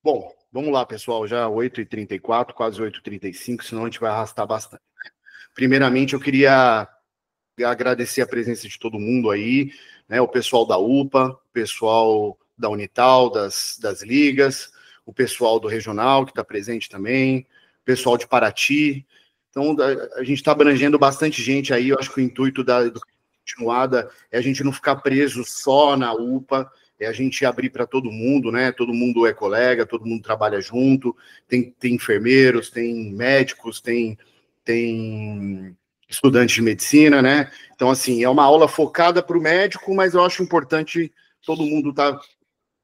Bom, vamos lá, pessoal, já 8h34, quase 8h35, senão a gente vai arrastar bastante. Primeiramente, eu queria agradecer a presença de todo mundo aí, né, o pessoal da UPA, o pessoal da Unital, das ligas, o pessoal do Regional, que está presente também, o pessoal de Paraty. Então, a gente está abrangendo bastante gente aí. Eu acho que o intuito do continuada é a gente não ficar preso só na UPA, é a gente abrir para todo mundo, né? Todo mundo é colega, todo mundo trabalha junto, tem enfermeiros, tem médicos, tem estudantes de medicina, né? Então, assim, é uma aula focada para o médico, mas eu acho importante todo mundo estar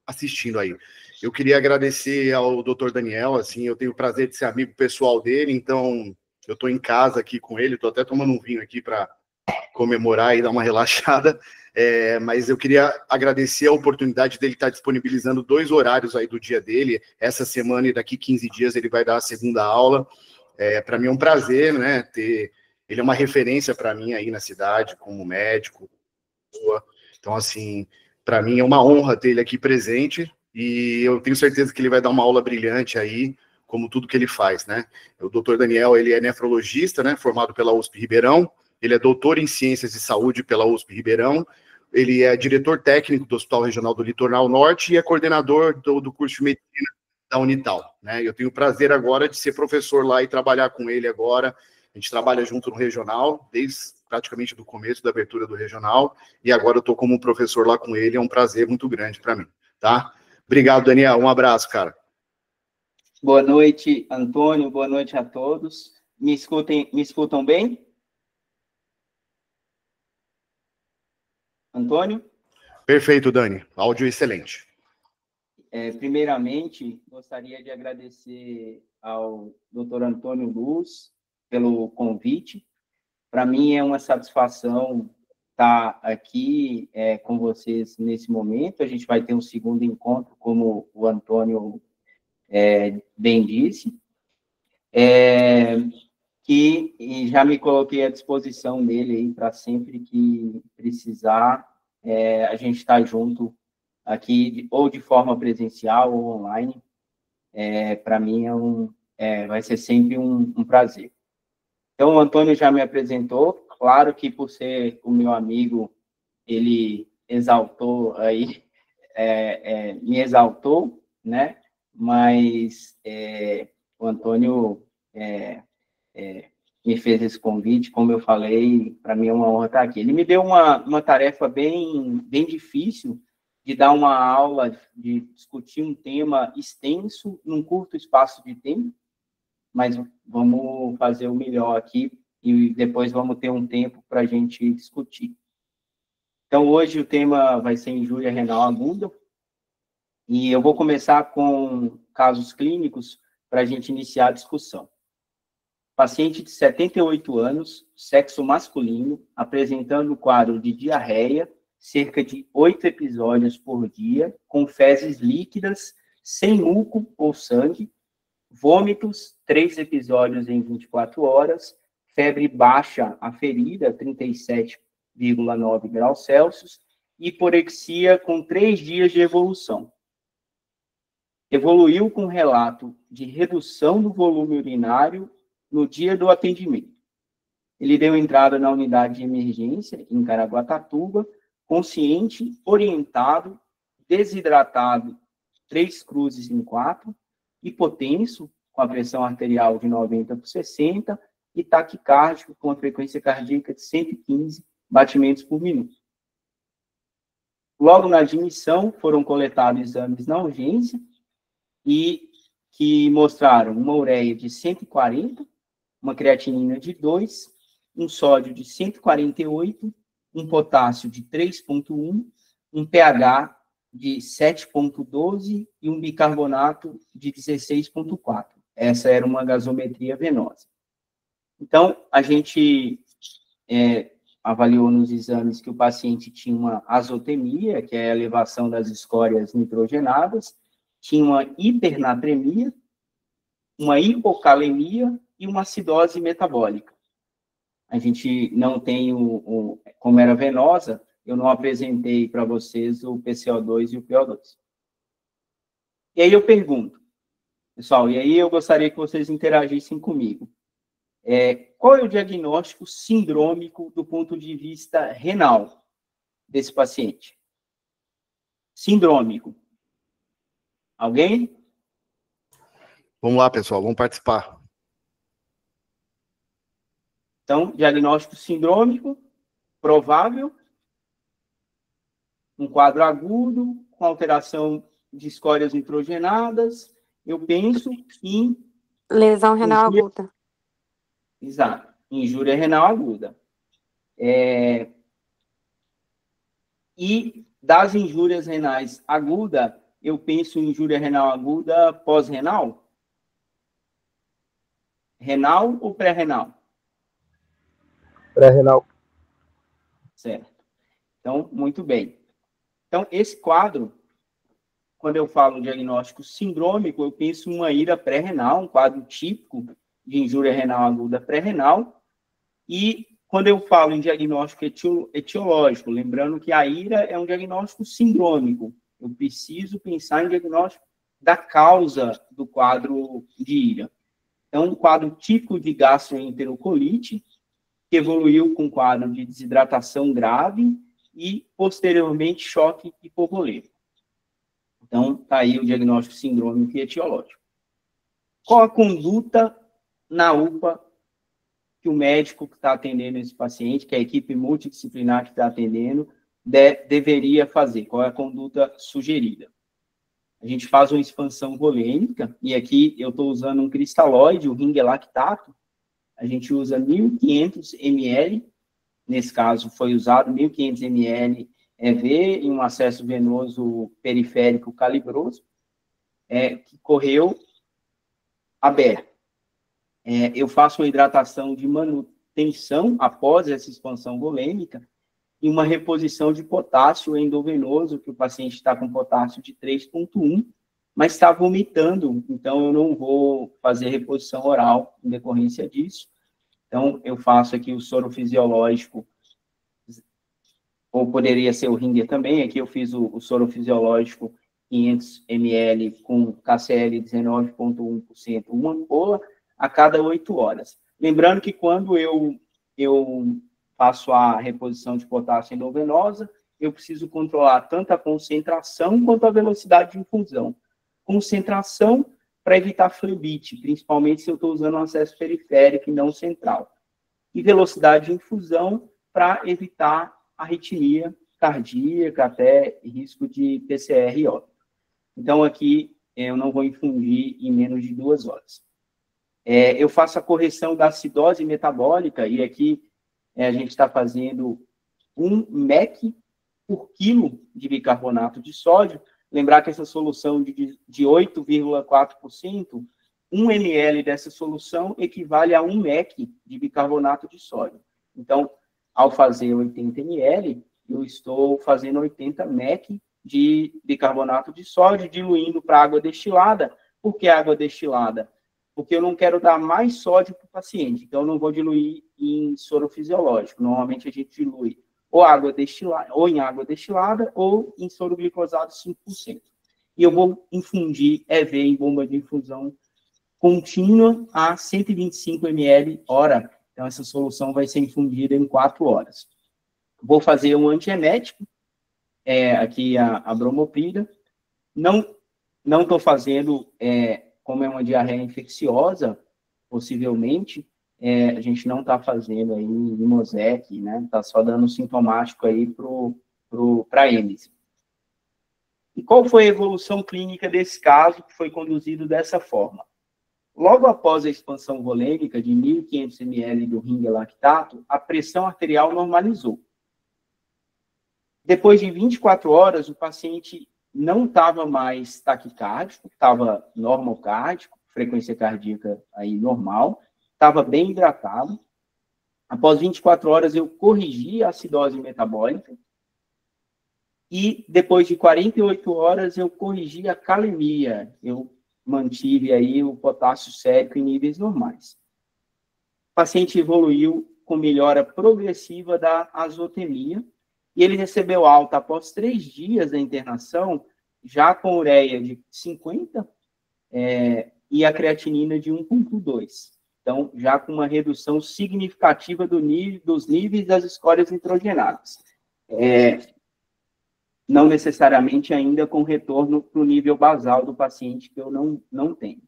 assistindo aí. Eu queria agradecer ao Dr. Daniel, assim, eu tenho o prazer de ser amigo pessoal dele, então eu estou em casa aqui com ele, estou até tomando um vinho aqui para comemorar e dar uma relaxada, mas eu queria agradecer a oportunidade dele estar disponibilizando 2 horários aí do dia dele, essa semana e daqui 15 dias ele vai dar a segunda aula. Para mim é um prazer, né, ele é uma referência para mim aí na cidade, como médico. Então, assim, para mim é uma honra ter ele aqui presente e eu tenho certeza que ele vai dar uma aula brilhante aí, como tudo que ele faz, né? O doutor Daniel, ele é nefrologista, né, formado pela USP Ribeirão, ele é doutor em Ciências de Saúde pela USP Ribeirão, ele é diretor técnico do Hospital Regional do Litoral Norte e é coordenador do curso de medicina da Unital, né? Eu tenho o prazer agora de ser professor lá e trabalhar com ele agora. A gente trabalha junto no regional, desde praticamente do começo da abertura do regional, e agora eu estou como professor lá com ele, é um prazer muito grande para mim, tá? Obrigado, Daniel, um abraço, cara. Boa noite, Antônio, boa noite a todos. Me escutam bem? Antônio? Perfeito, Dani, áudio excelente. Primeiramente, gostaria de agradecer ao Dr. Antônio Luz pelo convite. Para mim é uma satisfação estar aqui com vocês nesse momento. A gente vai ter um segundo encontro, como o Antônio bem disse, e já me coloquei à disposição dele aí para sempre que precisar, a gente está junto aqui, ou de forma presencial ou online. Para mim vai ser sempre um prazer. Então, o Antônio já me apresentou, claro que por ser o meu amigo, ele exaltou aí, me exaltou, né? Mas o Antônio me fez esse convite, como eu falei, para mim é uma honra estar aqui. Ele me deu uma tarefa bem difícil, de dar uma aula, de discutir um tema extenso, num curto espaço de tempo, mas vamos fazer o melhor aqui e depois vamos ter um tempo para a gente discutir. Então, hoje o tema vai ser injúria renal aguda, e eu vou começar com casos clínicos para a gente iniciar a discussão. Paciente de 78 anos, sexo masculino, apresentando quadro de diarreia, cerca de 8 episódios por dia, com fezes líquidas, sem muco ou sangue, vômitos, 3 episódios em 24 horas, febre baixa aferida, 37,9 graus Celsius, e hiporexia com 3 dias de evolução. Evoluiu com relato de redução do volume urinário no dia do atendimento. Ele deu entrada na unidade de emergência em Caraguatatuba, consciente, orientado, desidratado, 3 cruzes em 4, hipotenso, com a pressão arterial de 90/60, e taquicárdico, com a frequência cardíaca de 115 batimentos por minuto. Logo na admissão, foram coletados exames na urgência, e que mostraram uma ureia de 140, uma creatinina de 2, um sódio de 148, um potássio de 3,1, um pH de 7,12 e um bicarbonato de 16,4. Essa era uma gasometria venosa. Então, a gente avaliou nos exames que o paciente tinha uma azotemia, que é a elevação das escórias nitrogenadas, tinha uma hipernatremia, uma hipocalemia e uma acidose metabólica. A gente não tem como era venosa, eu não apresentei para vocês o PCO2 e o PO2. E aí eu pergunto, Pessoal, e aí eu gostaria que vocês interagissem comigo. Qual é o diagnóstico sindrômico do ponto de vista renal desse paciente? Sindrômico. Alguém? Vamos lá, pessoal, vamos participar. Então, diagnóstico sindrômico, provável, um quadro agudo, com alteração de escórias nitrogenadas, eu penso em... Lesão renal aguda. Exato, injúria renal aguda. E das injúrias renais agudas, eu penso em injúria renal aguda pós-renal? Renal ou pré-renal? Pré-renal. Certo. Então, muito bem. Então, esse quadro, quando eu falo diagnóstico sindrômico, eu penso em uma ira pré-renal, um quadro típico de injúria renal aguda pré-renal. E quando eu falo em diagnóstico etiológico, lembrando que a ira é um diagnóstico sindrômico, eu preciso pensar em diagnóstico da causa do quadro de ira. Então, um quadro típico de gastroenterocolite, que evoluiu com quadro de desidratação grave e, posteriormente, choque hipovolêmico. Então, está aí o diagnóstico sindrômico e etiológico. Qual a conduta na UPA que o médico que está atendendo esse paciente, que a equipe multidisciplinar que está atendendo, deveria fazer? Qual é a conduta sugerida? A gente faz uma expansão volêmica, e aqui eu estou usando um cristalóide, o ringue lactato. A gente usa 1.500 ml, nesse caso foi usado 1.500 ml EV em um acesso venoso periférico calibroso, que correu aberto. Eu faço uma hidratação de manutenção após essa expansão volêmica e uma reposição de potássio endovenoso, que o paciente está com potássio de 3,1, mas está vomitando, então eu não vou fazer reposição oral em decorrência disso. Então, eu faço aqui o soro fisiológico, ou poderia ser o Ringer também, aqui eu fiz o soro fisiológico 500 ml com KCl 19,1%, uma ampola a cada 8 horas. Lembrando que quando eu faço a reposição de potássio endovenosa, eu preciso controlar tanto a concentração quanto a velocidade de infusão. Concentração para evitar flebite, principalmente se eu estou usando um acesso periférico e não central. E velocidade de infusão para evitar arritmia cardíaca, até risco de PCR e óbito. Então, aqui, eu não vou infundir em menos de 2 horas. Eu faço a correção da acidose metabólica, e aqui a gente está fazendo 1 mEq por quilo de bicarbonato de sódio. Lembrar que essa solução de 8,4%, 1 ml dessa solução equivale a 1 mEq de bicarbonato de sódio. Então, ao fazer 80 ml, eu estou fazendo 80 mEq de bicarbonato de sódio, diluindo para água destilada. Por que água destilada? Porque eu não quero dar mais sódio para o paciente, então eu não vou diluir em soro fisiológico. Normalmente a gente dilui ou em água destilada ou em soro glicosado 5%. E eu vou infundir EV em bomba de infusão contínua a 125 ml hora. Então, essa solução vai ser infundida em 4 horas. Vou fazer um antiemético, aqui a bromoprida. Não estou fazendo, como é uma diarreia infecciosa, possivelmente, a gente não está fazendo aí Limosec, né? Está só dando sintomático aí para a êmese. E qual foi a evolução clínica desse caso que foi conduzido dessa forma? Logo após a expansão volêmica de 1.500 ml do Ringer lactato, a pressão arterial normalizou. Depois de 24 horas, o paciente não estava mais taquicárdico, estava normocárdico, frequência cardíaca aí normal, estava bem hidratado. Após 24 horas, eu corrigi a acidose metabólica. E depois de 48 horas, eu corrigi a calemia. Eu mantive aí o potássio sérico em níveis normais. O paciente evoluiu com melhora progressiva da azotemia e ele recebeu alta após 3 dias da internação, já com ureia de 50 e a creatinina de 1,2. Então, já com uma redução significativa dos níveis das escórias nitrogenadas. Não necessariamente ainda com retorno para o nível basal do paciente, que eu não tenho.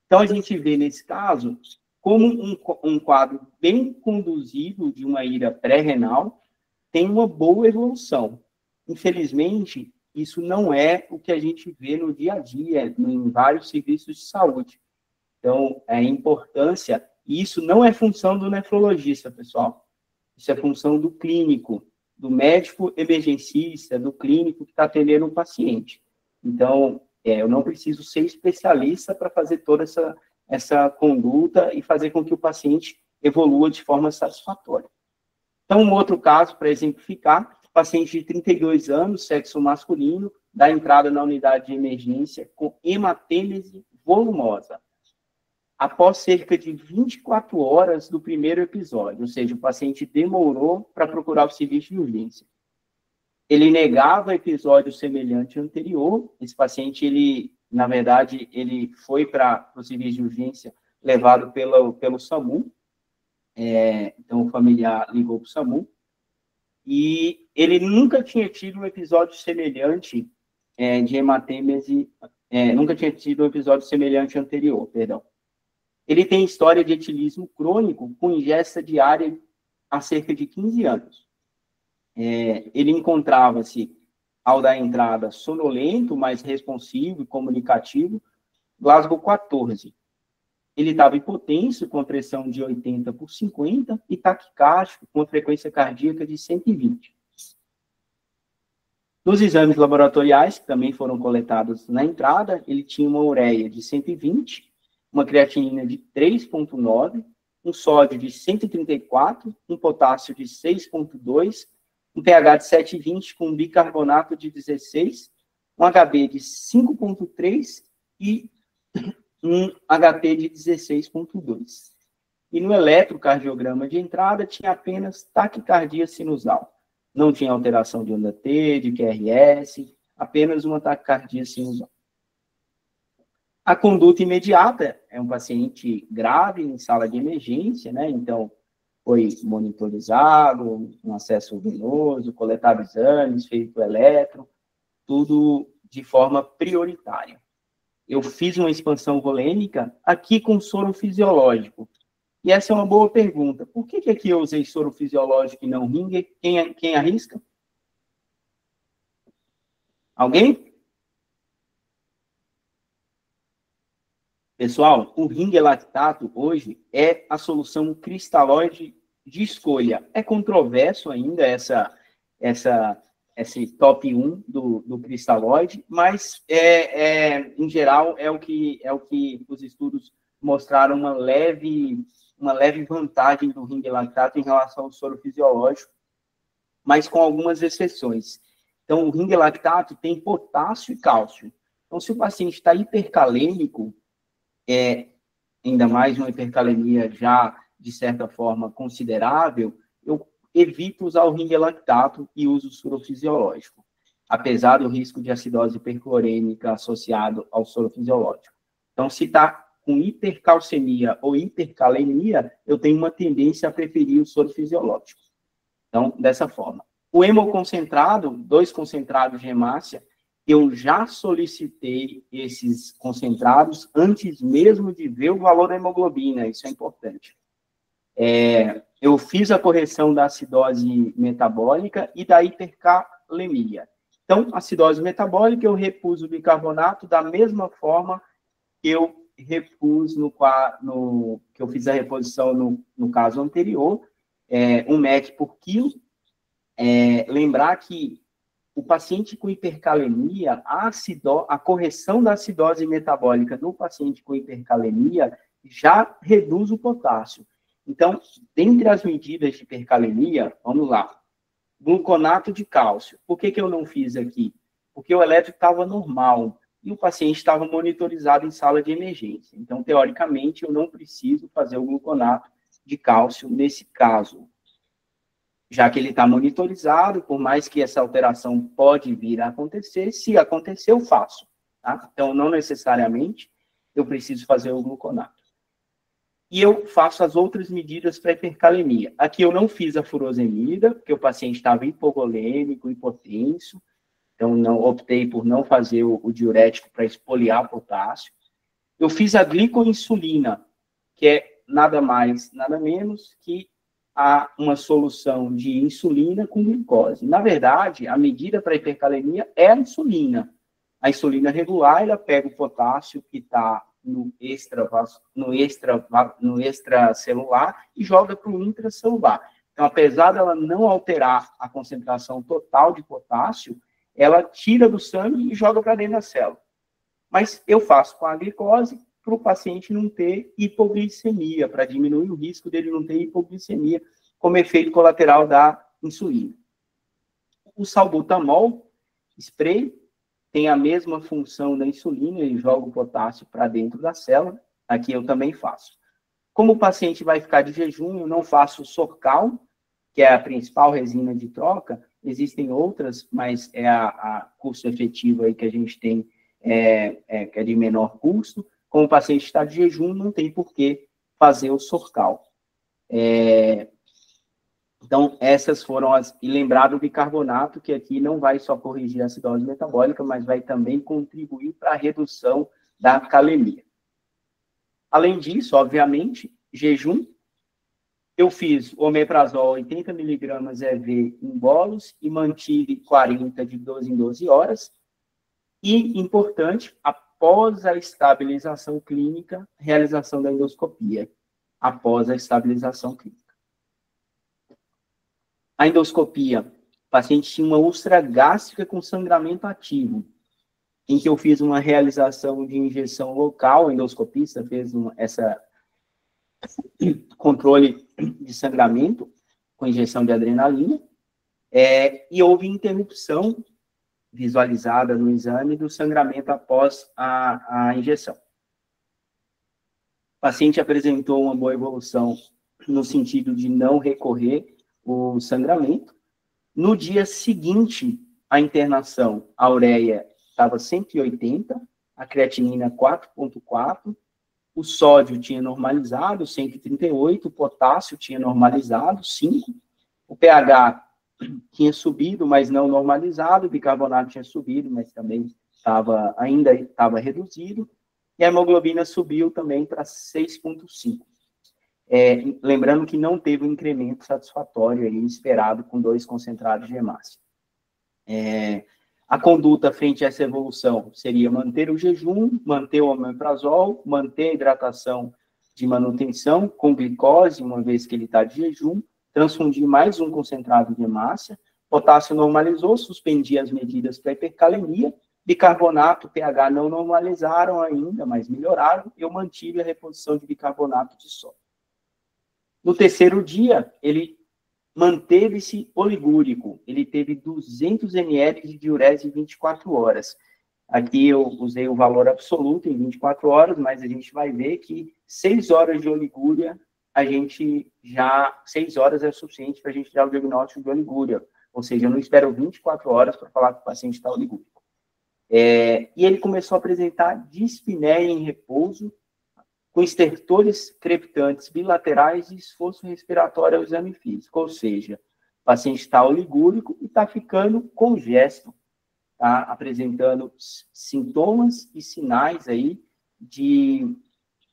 Então, a gente vê, nesse caso, como um quadro bem conduzido de uma ira pré-renal tem uma boa evolução. Infelizmente, isso não é o que a gente vê no dia a dia, em vários serviços de saúde. Então, a importância, e isso não é função do nefrologista, pessoal. Isso é função do clínico, do médico emergencista, do clínico que está atendendo o paciente. Então, eu não preciso ser especialista para fazer toda essa conduta e fazer com que o paciente evolua de forma satisfatória. Então, um outro caso, para exemplificar, paciente de 32 anos, sexo masculino, dá entrada na unidade de emergência com hematêmese volumosa, após cerca de 24 horas do primeiro episódio, ou seja, o paciente demorou para procurar o serviço de urgência. Ele negava episódio semelhante anterior. Esse paciente, na verdade, ele foi para o serviço de urgência levado pelo SAMU. Então, o familiar ligou para o SAMU. E ele nunca tinha tido um episódio semelhante de hematêmese, nunca tinha tido um episódio semelhante anterior, perdão. Ele tem história de etilismo crônico com ingesta diária há cerca de 15 anos. Ele encontrava-se, ao dar entrada, sonolento, mas responsivo e comunicativo, Glasgow 14. Ele estava hipotenso, com pressão de 80/50, e taquicárdico, com frequência cardíaca de 120. Nos exames laboratoriais, que também foram coletados na entrada, ele tinha uma ureia de 120, uma creatinina de 3,9, um sódio de 134, um potássio de 6,2, um pH de 7,20 com bicarbonato de 16, um HB de 5,3 e um HT de 16,2. E no eletrocardiograma de entrada tinha apenas taquicardia sinusal. Não tinha alteração de onda T, de QRS, apenas uma taquicardia sinusal. A conduta imediata é um paciente grave em sala de emergência, né? Então, foi monitorizado, um acesso venoso, coletado exames, feito eletro, tudo de forma prioritária. Eu fiz uma expansão volêmica aqui com soro fisiológico. E essa é uma boa pergunta. Por que aqui eu usei soro fisiológico e não Ringer? Quem arrisca? Alguém? Pessoal, o Ringer lactato hoje é a solução cristalóide de escolha. É controverso ainda esse top 1 do cristalóide, mas em geral é o que os estudos mostraram uma leve vantagem do Ringer lactato em relação ao soro fisiológico, mas com algumas exceções. Então, o Ringer lactato tem potássio e cálcio. Então, se o paciente está hipercalêmico, ainda mais uma hipercalemia já, de certa forma, considerável, eu evito usar o Ringer lactato e uso o soro fisiológico, apesar do risco de acidose hiperclorêmica associado ao soro fisiológico. Então, se está com hipercalcemia ou hipercalemia, eu tenho uma tendência a preferir o soro fisiológico. Então, dessa forma. O hemoconcentrado, 2 concentrados de hemácia, eu já solicitei esses concentrados antes mesmo de ver o valor da hemoglobina, isso é importante. Eu fiz a correção da acidose metabólica e da hipercalemia. Então, acidose metabólica, eu repus o bicarbonato da mesma forma que eu repus que eu fiz a reposição no caso anterior, 1 mEq por quilo. Lembrar que o paciente com hipercalemia, a correção da acidose metabólica no paciente com hipercalemia já reduz o potássio. Então, dentre as medidas de hipercalemia, vamos lá. Gluconato de cálcio. Por que eu não fiz aqui? Porque o elétrico estava normal e o paciente estava monitorizado em sala de emergência. Então, teoricamente, eu não preciso fazer o gluconato de cálcio nesse caso, já que ele está monitorizado, por mais que essa alteração pode vir a acontecer, se acontecer, eu faço. Tá? Então, não necessariamente. eu preciso fazer o gluconato. E eu faço as outras medidas para hipercalemia. Aqui eu não fiz a furosemida, porque o paciente estava hipovolêmico, hipotenso, então não optei por não fazer o diurético para espoliar potássio. Eu fiz a glicoinsulina, que é nada mais, nada menos que uma solução de insulina com glicose. Na verdade, a medida para hipercalemia é a insulina. A insulina regular, ela pega o potássio que está no extracelular e joga para o intracelular. Então, apesar dela não alterar a concentração total de potássio, ela tira do sangue e joga para dentro da célula. Mas eu faço com a glicose para o paciente não ter hipoglicemia, para diminuir o risco dele não ter hipoglicemia como efeito colateral da insulina. O salbutamol spray tem a mesma função da insulina, ele joga o potássio para dentro da célula, aqui eu também faço. Como o paciente vai ficar de jejum, eu não faço o Sorcal, que é a principal resina de troca, existem outras, mas é a custo efetivo aí que a gente tem, que é de menor custo. Como o paciente está de jejum, não tem por que fazer o Sorcal. Então, essas foram as... E lembrar do bicarbonato, que aqui não vai só corrigir a acidose metabólica, mas vai também contribuir para a redução da calemia. Além disso, obviamente, jejum. Eu fiz omeprazol 80 mg EV em bolos e mantive 40 de 12 em 12 horas. E, importante, após a estabilização clínica, realização da endoscopia. Após a estabilização clínica. A endoscopia, o paciente tinha uma úlcera gástrica com sangramento ativo, em que eu fiz uma realização de injeção local, o endoscopista fez essa controle de sangramento com injeção de adrenalina, e houve interrupção visualizada no exame do sangramento após a injeção. O paciente apresentou uma boa evolução no sentido de não recorrer o sangramento. No dia seguinte à internação, a ureia estava 180, a creatinina 4,4, o sódio tinha normalizado, 138, o potássio tinha normalizado, 5, o pH tinha subido, mas não normalizado, o bicarbonato tinha subido, mas também ainda estava reduzido, e a hemoglobina subiu também para 6,5. Lembrando que não teve um incremento satisfatório aí, esperado com 2 concentrados de hemácia. A conduta frente a essa evolução seria manter o jejum, manter o omeprazol, manter a hidratação de manutenção com glicose, uma vez que ele está de jejum, transfundir mais um concentrado de hemácia, potássio normalizou, suspendi as medidas para hipercalemia, bicarbonato, pH não normalizaram ainda, mas melhoraram, eu mantive a reposição de bicarbonato de sódio. No terceiro dia, ele manteve-se oligúrico. Ele teve 200 ml de diurese em 24 horas. Aqui eu usei o valor absoluto em 24 horas, mas a gente vai ver que 6 horas de oligúria, 6 horas é suficiente para a gente dar o diagnóstico de oligúria. Ou seja, eu não espero 24 horas para falar que o paciente está oligúrico. E ele começou a apresentar dispneia em repouso, com estertores crepitantes bilaterais e esforço respiratório ao exame físico. Ou seja, o paciente está oligúrico e está ficando congesto, está apresentando sintomas e sinais aí de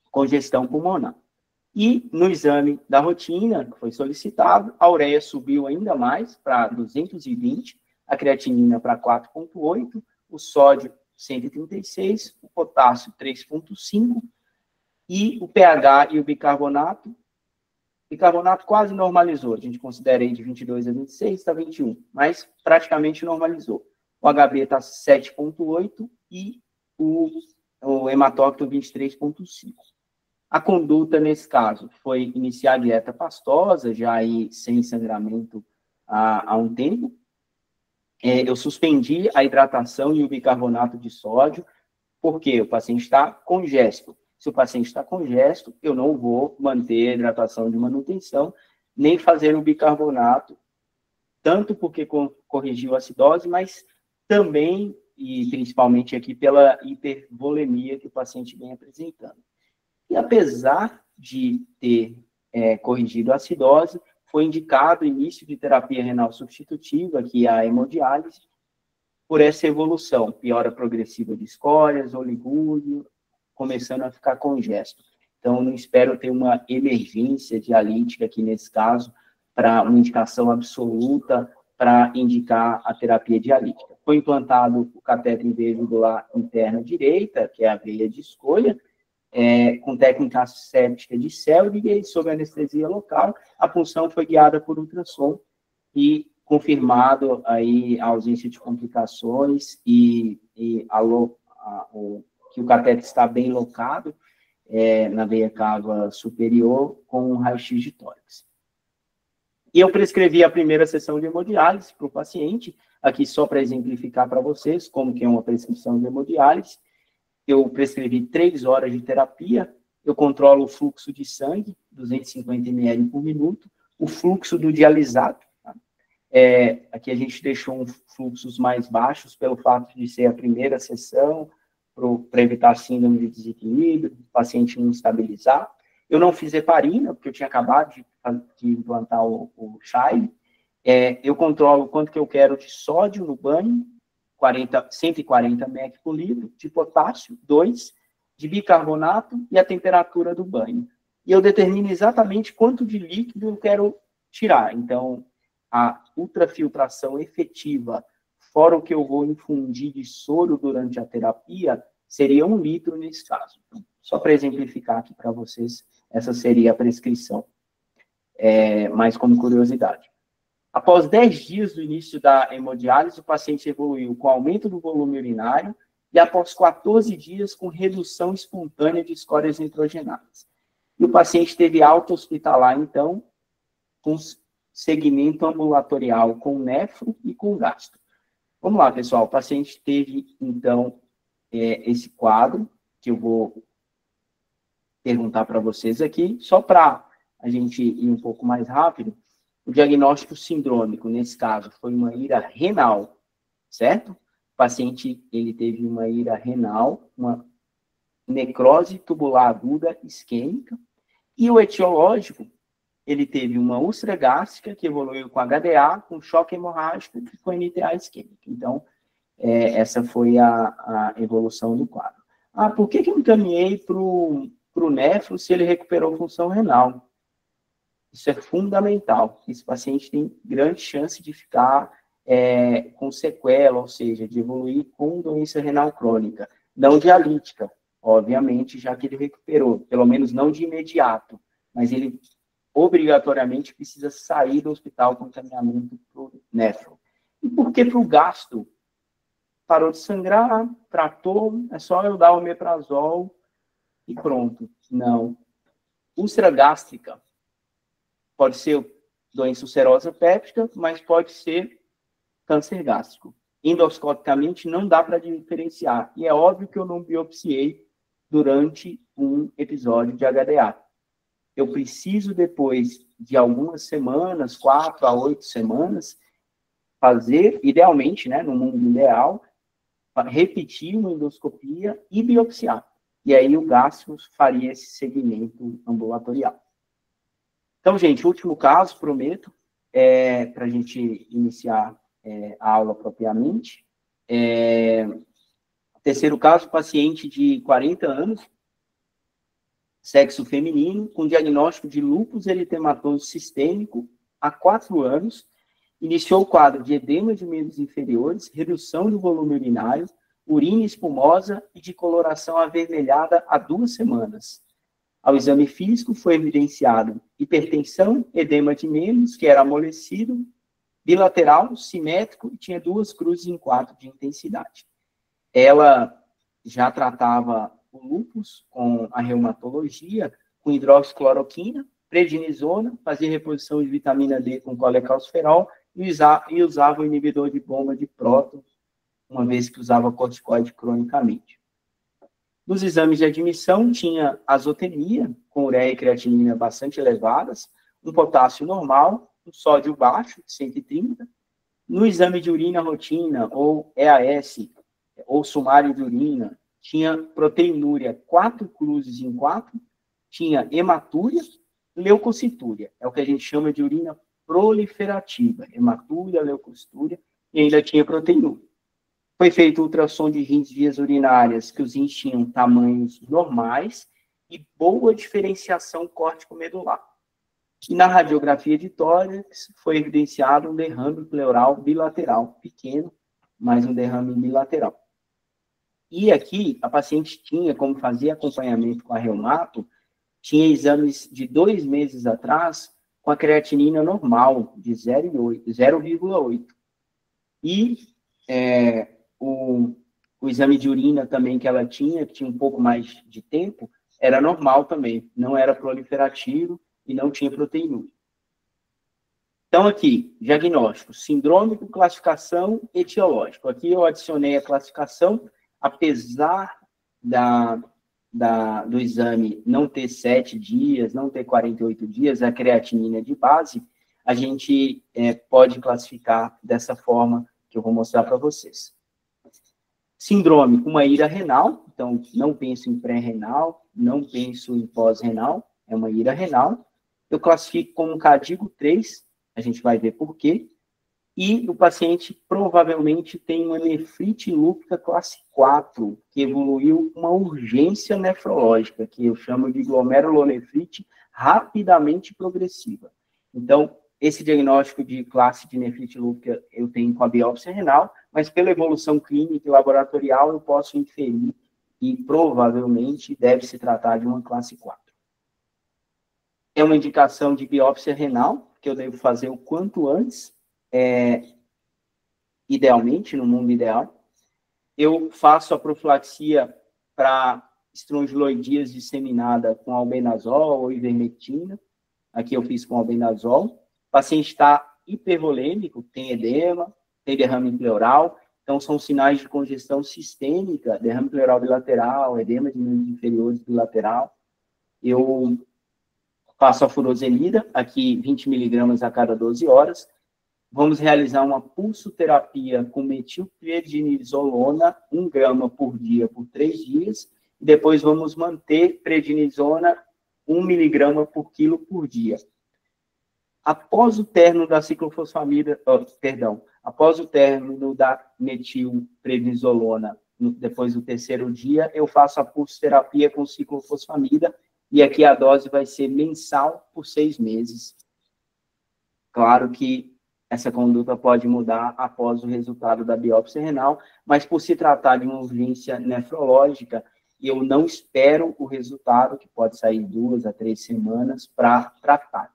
congestão pulmonar. E no exame da rotina, que foi solicitado, a ureia subiu ainda mais para 220, a creatinina para 4,8, o sódio 136, o potássio 3,5, e o pH e o bicarbonato quase normalizou. A gente considera aí de 22 a 26, está 21, mas praticamente normalizou. O HB está 7,8 e o hematócrito 23,5. A conduta, nesse caso, foi iniciar a dieta pastosa, já aí sem sangramento há um tempo. Eu suspendi a hidratação e o bicarbonato de sódio, porque o paciente está congesto. Se o paciente está congesto, eu não vou manter a hidratação de manutenção, nem fazer o bicarbonato, tanto porque corrigiu a acidose, mas também e principalmente aqui pela hipervolemia que o paciente vem apresentando. E apesar de ter corrigido a acidose, foi indicado o início de terapia renal substitutiva, que é a hemodiálise, por essa evolução, piora progressiva de escórias, oligúrio, começando a ficar congesto. Então, não espero ter uma emergência dialítica aqui nesse caso, para uma indicação absoluta para indicar a terapia dialítica. Foi implantado o cateter em veia jugular interna direita, que é a veia de escolha, com técnica séptica de Seldinger, sob anestesia local. A punção foi guiada por ultrassom e confirmado aí a ausência de complicações que o cateter está bem locado na veia cava superior com um raio-x de tórax. E eu prescrevi a primeira sessão de hemodiálise para o paciente, aqui só para exemplificar para vocês como que é uma prescrição de hemodiálise. Eu prescrevi 3 horas de terapia, eu controlo o fluxo de sangue, 250 ml por minuto, o fluxo do dialisado. Tá? Aqui a gente deixou fluxos mais baixos pelo fato de ser a primeira sessão, para evitar síndrome de desequilíbrio, o paciente não estabilizar. Eu não fiz heparina, porque eu tinha acabado de implantar o Shire. Eu controlo quanto que eu quero de sódio no banho, 140 mEq por litro, de potássio, 2, de bicarbonato e a temperatura do banho. E eu determino exatamente quanto de líquido eu quero tirar. Então, a ultrafiltração efetiva, fora o que eu vou infundir de soro durante a terapia, seria 1 litro nesse caso. Então, só para exemplificar aqui para vocês, essa seria a prescrição, mas como curiosidade. Após 10 dias do início da hemodiálise, o paciente evoluiu com aumento do volume urinário e após 14 dias com redução espontânea de escórias nitrogenadas. E o paciente teve alta hospitalar, então, com segmento ambulatorial com nefro e com gastro. Vamos lá, pessoal. O paciente teve, então, esse quadro, que eu vou perguntar para vocês aqui, só para a gente ir um pouco mais rápido. O diagnóstico sindrômico, nesse caso, foi uma ira renal, certo? O paciente, ele teve uma ira renal, uma necrose tubular aguda isquêmica, e o etiológico, ele teve uma úlcera gástrica, que evoluiu com HDA, com choque hemorrágico e com NTA isquêmica. Então, essa foi a evolução do quadro. Por que eu encaminhei para o nefro se ele recuperou função renal? Isso é fundamental. Esse paciente tem grande chance de ficar com sequela, ou seja, de evoluir com doença renal crônica. Não dialítica, obviamente, já que ele recuperou, pelo menos não de imediato, mas ele obrigatoriamente precisa sair do hospital com encaminhamento para o nefro. E por que para o gastro? Parou de sangrar, tratou, é só eu dar o omeprazol e pronto. Não. Úlcera gástrica pode ser doença ulcerosa péptica, mas pode ser câncer gástrico. Endoscopicamente não dá para diferenciar. E é óbvio que eu não biopsiei durante um episódio de HDA. Eu preciso, depois de algumas semanas, 4 a 8 semanas, fazer, idealmente, né, no mundo ideal, repetir uma endoscopia e biopsiar. E aí o gastro faria esse segmento ambulatorial. Então, gente, último caso, prometo, para a gente iniciar a aula propriamente. Terceiro caso, paciente de 40 anos, sexo feminino, com diagnóstico de lúpus eritematoso sistêmico há 4 anos, iniciou o quadro de edema de membros inferiores, redução do volume urinário, urina espumosa e de coloração avermelhada há 2 semanas. Ao exame físico foi evidenciado hipertensão, edema de membros, que era amolecido, bilateral, simétrico e tinha 2 cruzes em 4 de intensidade. Ela já tratava o lúpus com a reumatologia, com hidroxicloroquina, prednisona, fazia reposição de vitamina D com colecalciferol e usava o inibidor de bomba de próton, uma vez que usava corticoide cronicamente. Nos exames de admissão, tinha azotemia, com ureia e creatinina bastante elevadas, um potássio normal, um sódio baixo, 130. No exame de urina rotina, ou EAS, ou sumário de urina, tinha proteinúria 4 cruzes em 4, tinha hematúria, leucocitúria. É o que a gente chama de urina proliferativa. Hematúria, leucocitúria, e ainda tinha proteinúria. Foi feito ultrassom de rins e vias urinárias, que os rins tinham tamanhos normais e boa diferenciação córtico-medular. E na radiografia de tórax foi evidenciado um derrame pleural bilateral, pequeno, mas um derrame bilateral. E aqui, a paciente tinha, como fazia acompanhamento com a reumato, tinha exames de 2 meses atrás com a creatinina normal, de 0,8. E o exame de urina também que ela tinha, que tinha um pouco mais de tempo, era normal também, não era proliferativo e não tinha proteinúria. Então, aqui, diagnóstico, sindrômico, classificação, etiológico. Aqui eu adicionei a classificação, apesar do exame não ter 7 dias, não ter 48 dias, a creatinina de base, a gente pode classificar dessa forma que eu vou mostrar para vocês. Síndrome, uma ira renal, então não penso em pré-renal, não penso em pós-renal, é uma ira renal. Eu classifico como CADIGO 3, a gente vai ver por quê. E o paciente provavelmente tem uma nefrite lúpica classe 4, que evoluiu uma urgência nefrológica, que eu chamo de glomerulonefrite rapidamente progressiva. Então, esse diagnóstico de classe de nefrite lúpica eu tenho com a biópsia renal, mas pela evolução clínica e laboratorial eu posso inferir e provavelmente deve se tratar de uma classe 4. É uma indicação de biópsia renal, que eu devo fazer o quanto antes, idealmente, no mundo ideal. Eu faço a profilaxia para estrongiloidias disseminada com albendazol ou ivermectina. Aqui eu fiz com albendazol. O paciente está hipervolêmico, tem edema, tem derrame pleural. Então, são sinais de congestão sistêmica, derrame pleural bilateral, edema de membros inferiores bilateral. Eu faço a furosemida, aqui 20 miligramas a cada 12 horas. Vamos realizar uma pulsoterapia com metilprednisolona, 1 grama por dia por 3 dias. E depois vamos manter prednisona 1 miligrama por quilo por dia. Após o término da ciclofosfamida, após o término da metilprednisolona, depois do 3º dia, eu faço a pulsoterapia com ciclofosfamida, e aqui a dose vai ser mensal por 6 meses. Claro que essa conduta pode mudar após o resultado da biópsia renal, mas por se tratar de uma urgência nefrológica, eu não espero o resultado, que pode sair 2 a 3 semanas, para tratar.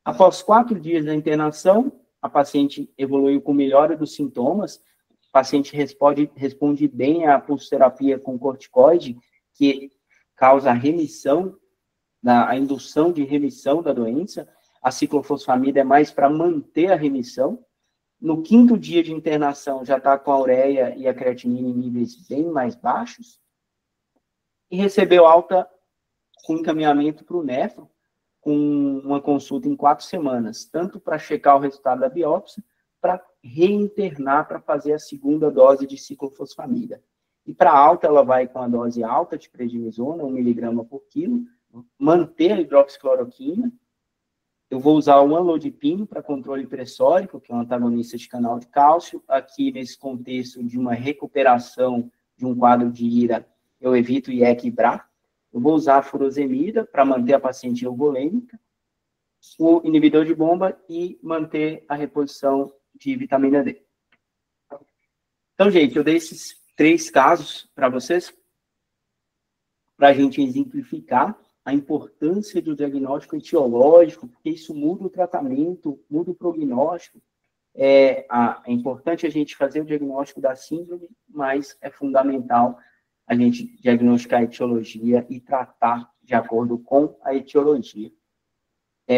Após 4 dias da internação, a paciente evoluiu com melhora dos sintomas, o paciente responde bem à pulsoterapia com corticoide, que causa a indução de remissão da doença. A ciclofosfamida é mais para manter a remissão. No 5º dia de internação, já está com a ureia e a creatinina em níveis bem mais baixos. E recebeu alta com encaminhamento para o nefro, com uma consulta em 4 semanas, tanto para checar o resultado da biópsia, para reinternar para fazer a 2ª dose de ciclofosfamida. E para alta, ela vai com a dose alta de prednisona, 1 miligrama por quilo, manter a hidroxicloroquina. Eu vou usar o amlodipino para controle pressórico, que é um antagonista de canal de cálcio. Aqui, nesse contexto de uma recuperação de um quadro de ira, eu evito IEC e BRA. Eu vou usar a furosemida para manter a paciente euvolêmica, o inibidor de bomba e manter a reposição de vitamina D. Então, gente, eu dei esses 3 casos para vocês, para a gente exemplificar a importância do diagnóstico etiológico, porque isso muda o tratamento, muda o prognóstico. É importante a gente fazer o diagnóstico da síndrome, mas é fundamental a gente diagnosticar a etiologia e tratar de acordo com a etiologia.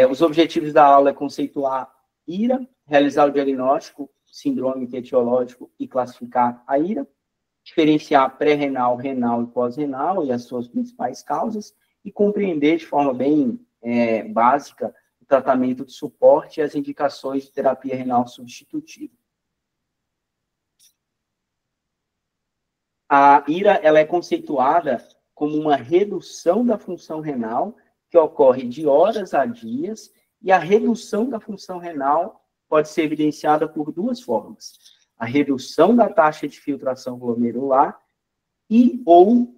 Os objetivos da aula é conceituar IRA, realizar o diagnóstico sindrômico etiológico e classificar a IRA, diferenciar pré-renal, renal e pós-renal e as suas principais causas, e compreender de forma bem básica o tratamento de suporte e as indicações de terapia renal substitutiva. A IRA ela é conceituada como uma redução da função renal que ocorre de horas a dias, e a redução da função renal pode ser evidenciada por duas formas: a redução da taxa de filtração glomerular e ou,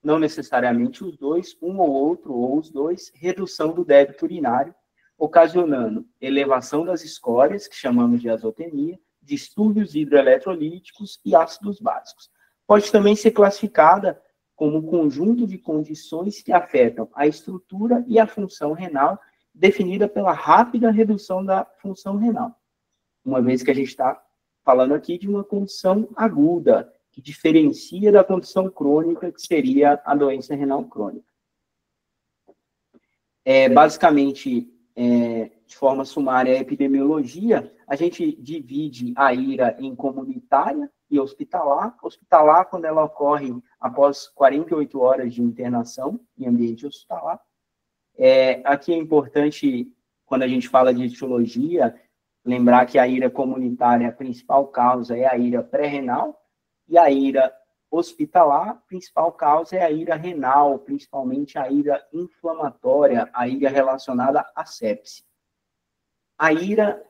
não necessariamente os dois, um ou outro, ou os dois, redução do débito urinário, ocasionando elevação das escórias, que chamamos de azotemia, distúrbios hidroeletrolíticos e ácidos básicos. Pode também ser classificada como um conjunto de condições que afetam a estrutura e a função renal, definida pela rápida redução da função renal. Uma vez que a gente está falando aqui de uma condição aguda, que diferencia da condição crônica, que seria a doença renal crônica. Basicamente, de forma sumária, a epidemiologia, a gente divide a IRA em comunitária e hospitalar. Hospitalar, quando ela ocorre após 48 horas de internação em ambiente hospitalar. Aqui é importante, quando a gente fala de etiologia, lembrar que a IRA comunitária, a principal causa é a IRA pré-renal, e a IRA hospitalar, a principal causa é a IRA renal, principalmente a IRA inflamatória, a IRA relacionada à sepse. A IRA,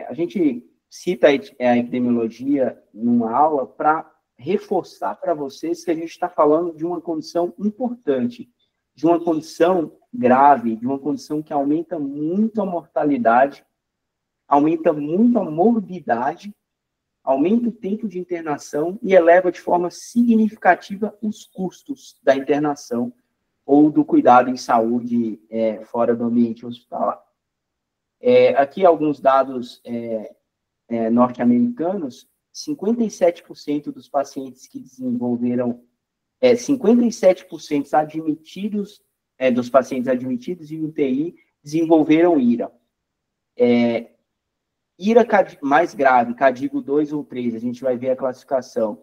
a gente cita a epidemiologia numa aula para reforçar para vocês que a gente está falando de uma condição importante, de uma condição grave, de uma condição que aumenta muito a mortalidade, aumenta muito a morbidade, aumenta o tempo de internação e eleva de forma significativa os custos da internação ou do cuidado em saúde fora do ambiente hospitalar. Aqui alguns dados norte-americanos: 57% dos pacientes que desenvolveram, 57% admitidos, dos pacientes admitidos em UTI desenvolveram IRA. IRA mais grave, CADIGO 2 ou 3, a gente vai ver a classificação,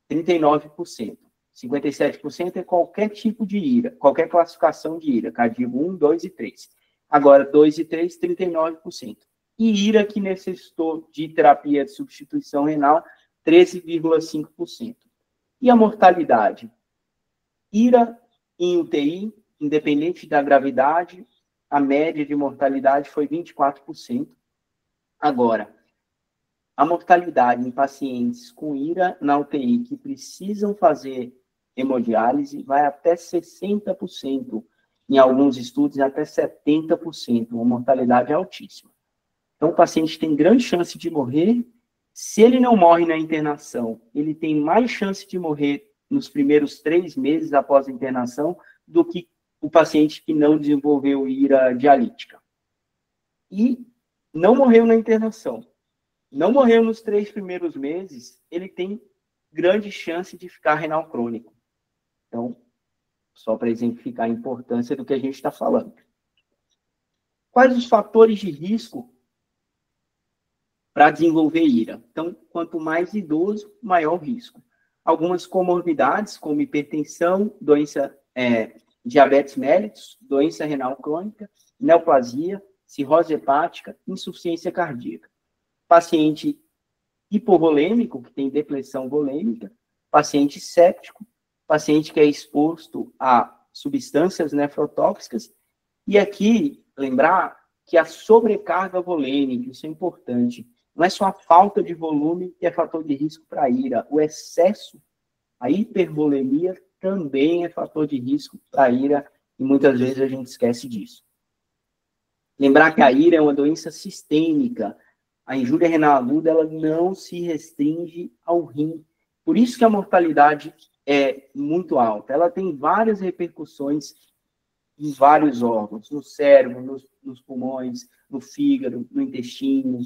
39%. 57% é qualquer tipo de IRA, qualquer classificação de IRA, CADIGO 1, 2 e 3. Agora, 2 e 3, 39%. E IRA que necessitou de terapia de substituição renal, 13,5%. E a mortalidade? IRA em UTI, independente da gravidade, a média de mortalidade foi 24%. Agora, a mortalidade em pacientes com IRA na UTI que precisam fazer hemodiálise vai até 60%, em alguns estudos até 70%, uma mortalidade altíssima. Então, o paciente tem grande chance de morrer. Se ele não morre na internação, ele tem mais chance de morrer nos primeiros 3 meses após a internação do que o paciente que não desenvolveu IRA dialítica. E não morreu na internação, não morreu nos 3 primeiros meses, ele tem grande chance de ficar renal crônico. Então, só para exemplificar a importância do que a gente está falando. Quais os fatores de risco para desenvolver IRA? Então, quanto mais idoso, maior o risco. Algumas comorbidades, como hipertensão, diabetes mellitus, doença renal crônica, neoplasia, cirrose hepática, insuficiência cardíaca. Paciente hipovolêmico, que tem depressão volêmica, paciente séptico, paciente que é exposto a substâncias nefrotóxicas. E aqui, lembrar que a sobrecarga volêmica, isso é importante, não é só a falta de volume que é fator de risco para a IRA, o excesso, a hipervolemia também é fator de risco para a IRA, e muitas vezes a gente esquece disso. Lembrar que a IRA é uma doença sistêmica. A injúria renal aguda, ela não se restringe ao rim. Por isso que a mortalidade é muito alta. Ela tem várias repercussões em vários órgãos, no cérebro, nos pulmões, no fígado, no intestino,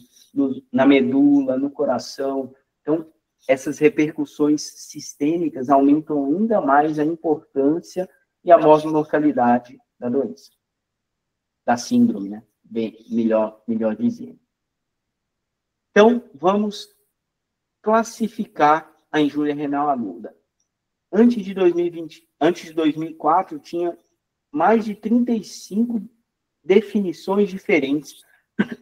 na medula, no coração. Então, essas repercussões sistêmicas aumentam ainda mais a importância e a mortalidade da doença. Da síndrome, né? Bem, melhor dizendo. Então, vamos classificar a injúria renal aguda. Antes de 2004, tinha mais de 35 definições diferentes.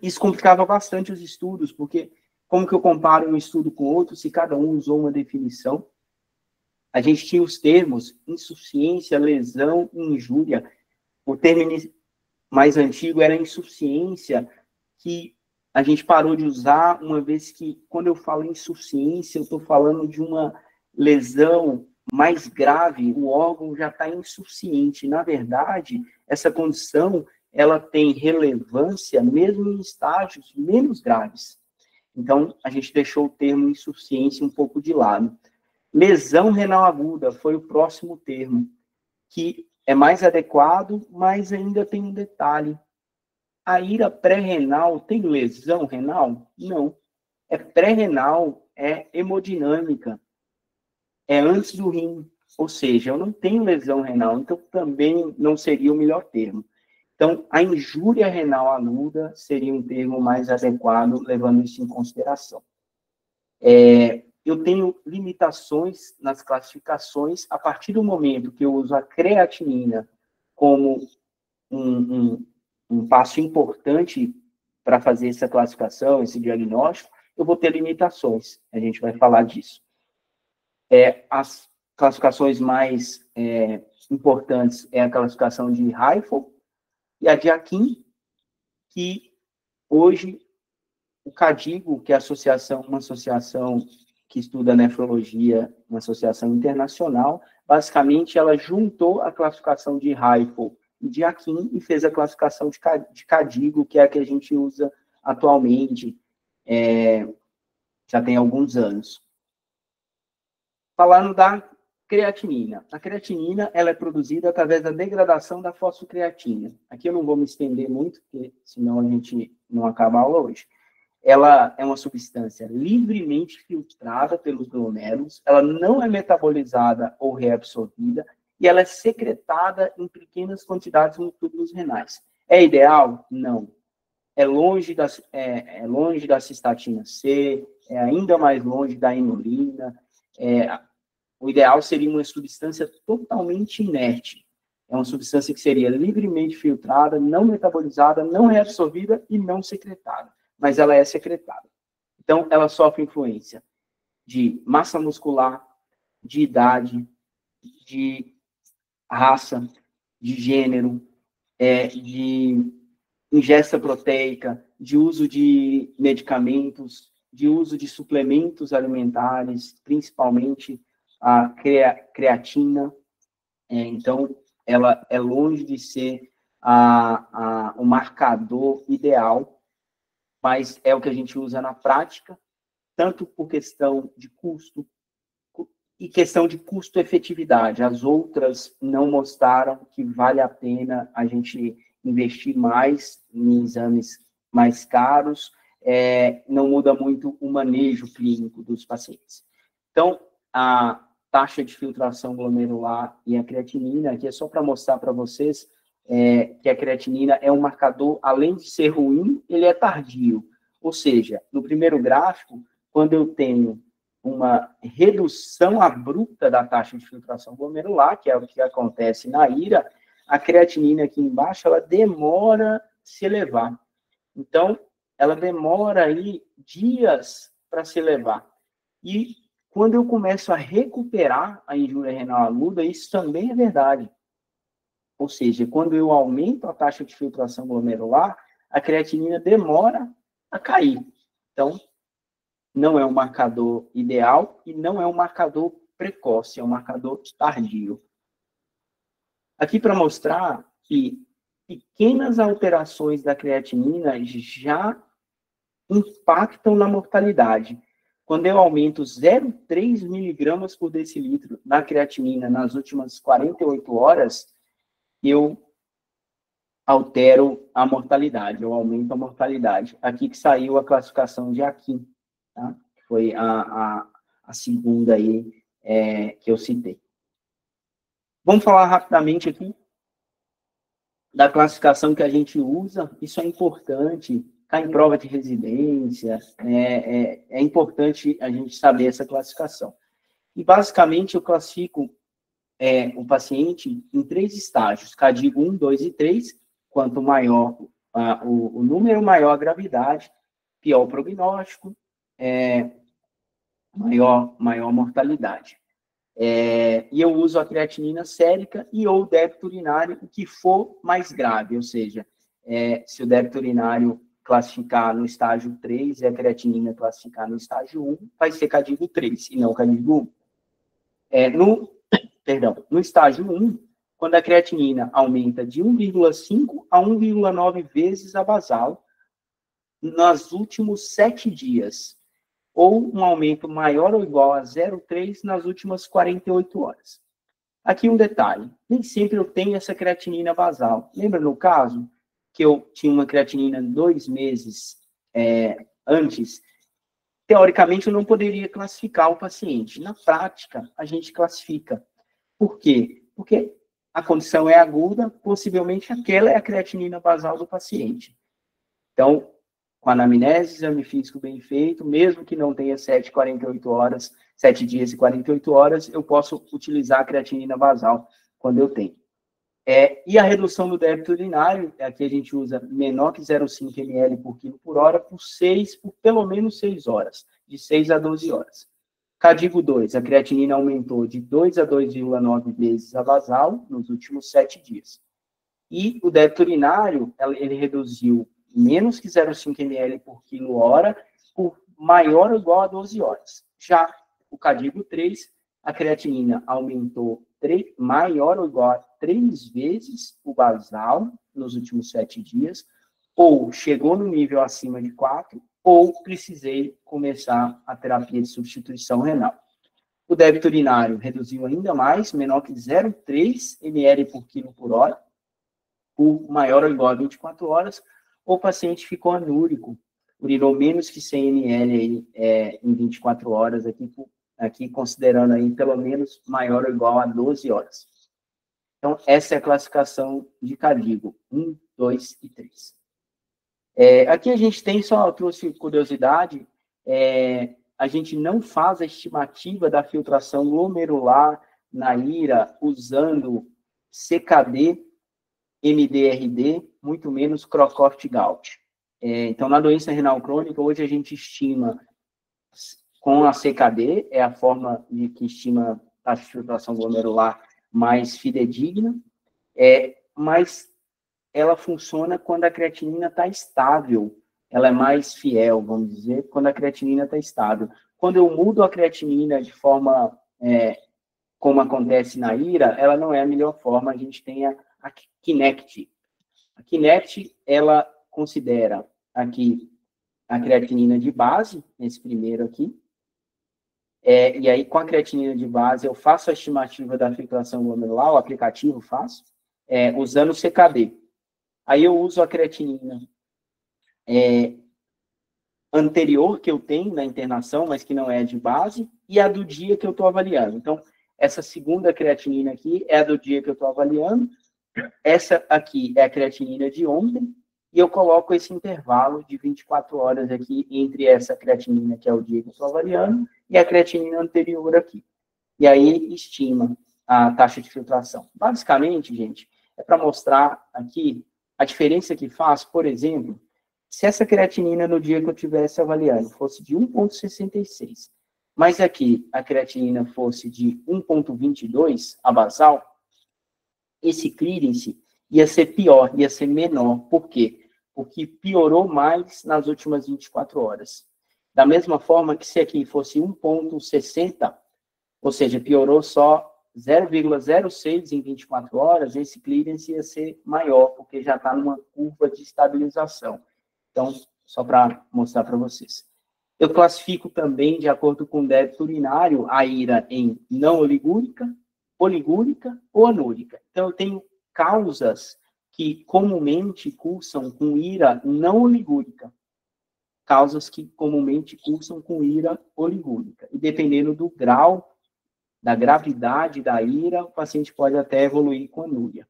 Isso complicava bastante os estudos, porque como que eu comparo um estudo com outro se cada um usou uma definição? a gente tinha os termos insuficiência, lesão e injúria. O termo mais antigo era insuficiência, que a gente parou de usar, uma vez que, quando eu falo insuficiência, eu estou falando de uma lesão mais grave, o órgão já está insuficiente. Na verdade, essa condição, ela tem relevância mesmo em estágios menos graves. Então, a gente deixou o termo insuficiência um pouco de lado. Lesão renal aguda foi o próximo termo, que é mais adequado, mas ainda tem um detalhe. A ira pré-renal tem lesão renal? Não. É pré-renal, é hemodinâmica. É antes do rim. Ou seja, eu não tenho lesão renal, então também não seria o melhor termo. Então, a injúria renal aguda seria um termo mais adequado, levando isso em consideração. Eu tenho limitações nas classificações a partir do momento que eu uso a creatinina como um passo importante para fazer essa classificação, esse diagnóstico, eu vou ter limitações. A gente vai falar disso. As classificações mais importantes é a classificação de Haifel e a de Akin, que hoje o CADIGO, que é uma associação que estuda nefrologia, uma associação internacional, basicamente ela juntou a classificação de Haifel e de Akin e fez a classificação de CADIGO, que é a que a gente usa atualmente, já tem alguns anos. Falando da creatinina. A creatinina, ela é produzida através da degradação da fosfocreatina. Aqui eu não vou me estender muito, porque senão a gente não acaba a aula hoje. Ela é uma substância livremente filtrada pelos glomérulos, ela não é metabolizada ou reabsorvida, e ela é secretada em pequenas quantidades nos túbulos renais. É ideal? Não. É longe da cistatina C, é ainda mais longe da inulina. O ideal seria uma substância totalmente inerte. É uma substância que seria livremente filtrada, não metabolizada, não reabsorvida e não secretada. Mas ela é secretada. Então, ela sofre influência de massa muscular, de idade, de raça, de gênero, de ingesta proteica, de uso de medicamentos, de uso de suplementos alimentares, principalmente a creatina. Então, ela é longe de ser o marcador ideal, mas é o que a gente usa na prática, tanto por questão de custo e questão de custo-efetividade. As outras não mostraram que vale a pena a gente investir mais em exames mais caros, não muda muito o manejo clínico dos pacientes. Então, a taxa de filtração glomerular e a creatinina, aqui é só para mostrar para vocês que a creatinina é um marcador, além de ser ruim, ele é tardio. Ou seja, no primeiro gráfico, quando eu tenho uma redução abrupta da taxa de filtração glomerular, que é o que acontece na ira, a creatinina aqui embaixo, ela demora a se elevar. Então, ela demora aí dias para se elevar. E quando eu começo a recuperar a injúria renal aguda, isso também é verdade. Ou seja, quando eu aumento a taxa de filtração glomerular, a creatinina demora a cair. Então, não é um marcador ideal e não é um marcador precoce, é um marcador tardio. Aqui para mostrar que pequenas alterações da creatinina já impactam na mortalidade. Quando eu aumento 0,3 miligramas por decilitro na creatinina nas últimas 48 horas, eu altero a mortalidade, eu aumento a mortalidade. Aqui que saiu a classificação de Akin, tá? Foi a segunda aí que eu citei. Vamos falar rapidamente aqui da classificação que a gente usa. Isso é importante, está em prova de residência, é importante a gente saber essa classificação. E, basicamente, eu classifico o paciente em 3 estágios, CADIGO 1, 2 e 3, quanto maior o número, maior a gravidade, pior o prognóstico, maior mortalidade. E eu uso a creatinina sérica e ou débito urinário, o que for mais grave, ou seja, se o débito urinário classificar no estágio 3 e a creatinina classificar no estágio 1, vai ser Cadigo 3 e não Cadigo 1. No estágio 1, quando a creatinina aumenta de 1,5 a 1,9 vezes a basal nos últimos 7 dias, ou um aumento maior ou igual a 0,3 nas últimas 48 horas. Aqui um detalhe, nem sempre eu tenho essa creatinina basal. Lembra no caso que eu tinha uma creatinina 2 meses antes? Teoricamente, eu não poderia classificar o paciente. Na prática, a gente classifica. Por quê? Porque a condição é aguda, possivelmente aquela é a creatinina basal do paciente. Então, com anamnese, exame físico bem feito, mesmo que não tenha 7 dias e 48 horas, eu posso utilizar a creatinina basal quando eu tenho. E a redução do débito urinário, aqui a gente usa menor que 0,5 ml por quilo por hora por pelo menos 6 horas, de 6 a 12 horas. Cadigo 2, a creatinina aumentou de 2 a 2,9 vezes a basal nos últimos 7 dias. E o débito urinário, ele reduziu menos que 0,5 ml por quilo hora por maior ou igual a 12 horas. Já o Cadigo 3, a creatinina aumentou maior ou igual a 3 vezes o basal nos últimos 7 dias, ou chegou no nível acima de 4, ou precisei começar a terapia de substituição renal. O débito urinário reduziu ainda mais, menor que 0,3 ml por quilo por hora, por maior ou igual a 24 horas, ou o paciente ficou anúrico, urinou menos que 100 ml em 24 horas, aqui considerando aí pelo menos maior ou igual a 12 horas. Então, essa é a classificação de Cadigo, 1, 2 e 3. Aqui a gente tem, só trouxe curiosidade, a gente não faz a estimativa da filtração glomerular na IRA usando CKD, MDRD, muito menos Crocroft-Gault. Então, na doença renal crônica, hoje a gente estima com a CKD, é a forma que estima a filtração glomerular mais fidedigna, mas ela funciona quando a creatinina está estável, ela é mais fiel, vamos dizer, quando a creatinina está estável. Quando eu mudo a creatinina de forma, como acontece na IRA, ela não é a melhor forma, a gente tem a Kinect. A Kinect, ela considera aqui a creatinina de base, esse primeiro aqui, e aí com a creatinina de base eu faço a estimativa da filtração glomerular, o aplicativo faz, usando o CKD. Aí eu uso a creatinina anterior que eu tenho na internação, mas que não é de base, e a do dia que eu estou avaliando. Então, essa segunda creatinina aqui é a do dia que eu estou avaliando, essa aqui é a creatinina de ontem, e eu coloco esse intervalo de 24 horas aqui entre essa creatinina, que é o dia que eu estou avaliando, e a creatinina anterior aqui. E aí, estima a taxa de filtração. Basicamente, gente, é para mostrar aqui a diferença que faz, por exemplo, se essa creatinina no dia que eu estivesse avaliando fosse de 1,66, mas aqui a creatinina fosse de 1,22, a basal, esse clearance ia ser pior, ia ser menor. Por quê? Porque piorou mais nas últimas 24 horas. Da mesma forma que se aqui fosse 1,60, ou seja, piorou só 0,06 em 24 horas, esse clearance ia ser maior, porque já está numa curva de estabilização. Então, só para mostrar para vocês. Eu classifico também, de acordo com o débito urinário, a IRA em não oligúrica, oligúrica ou anúrica. Então, eu tenho causas que comumente cursam com IRA não oligúrica. Causas que comumente cursam com IRA oligúrica. E dependendo do grau, da gravidade da IRA, o paciente pode até evoluir com anúria.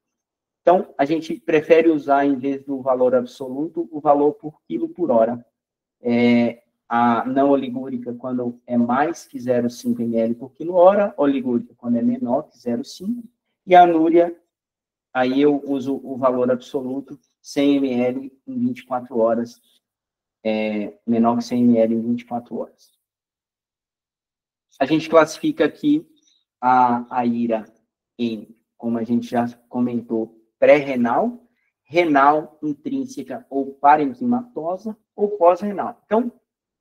Então, a gente prefere usar, em vez do valor absoluto, o valor por quilo por hora. A não oligúrica, quando é mais que 0,5 ml por quilo hora, oligúrica, quando é menor que 0,5, e a anúria, aí eu uso o valor absoluto, 100 ml em 24 horas, menor que 100 ml em 24 horas. A gente classifica aqui a ira em, como a gente já comentou, pré-renal, renal intrínseca ou parenquimatosa ou pós-renal. Então,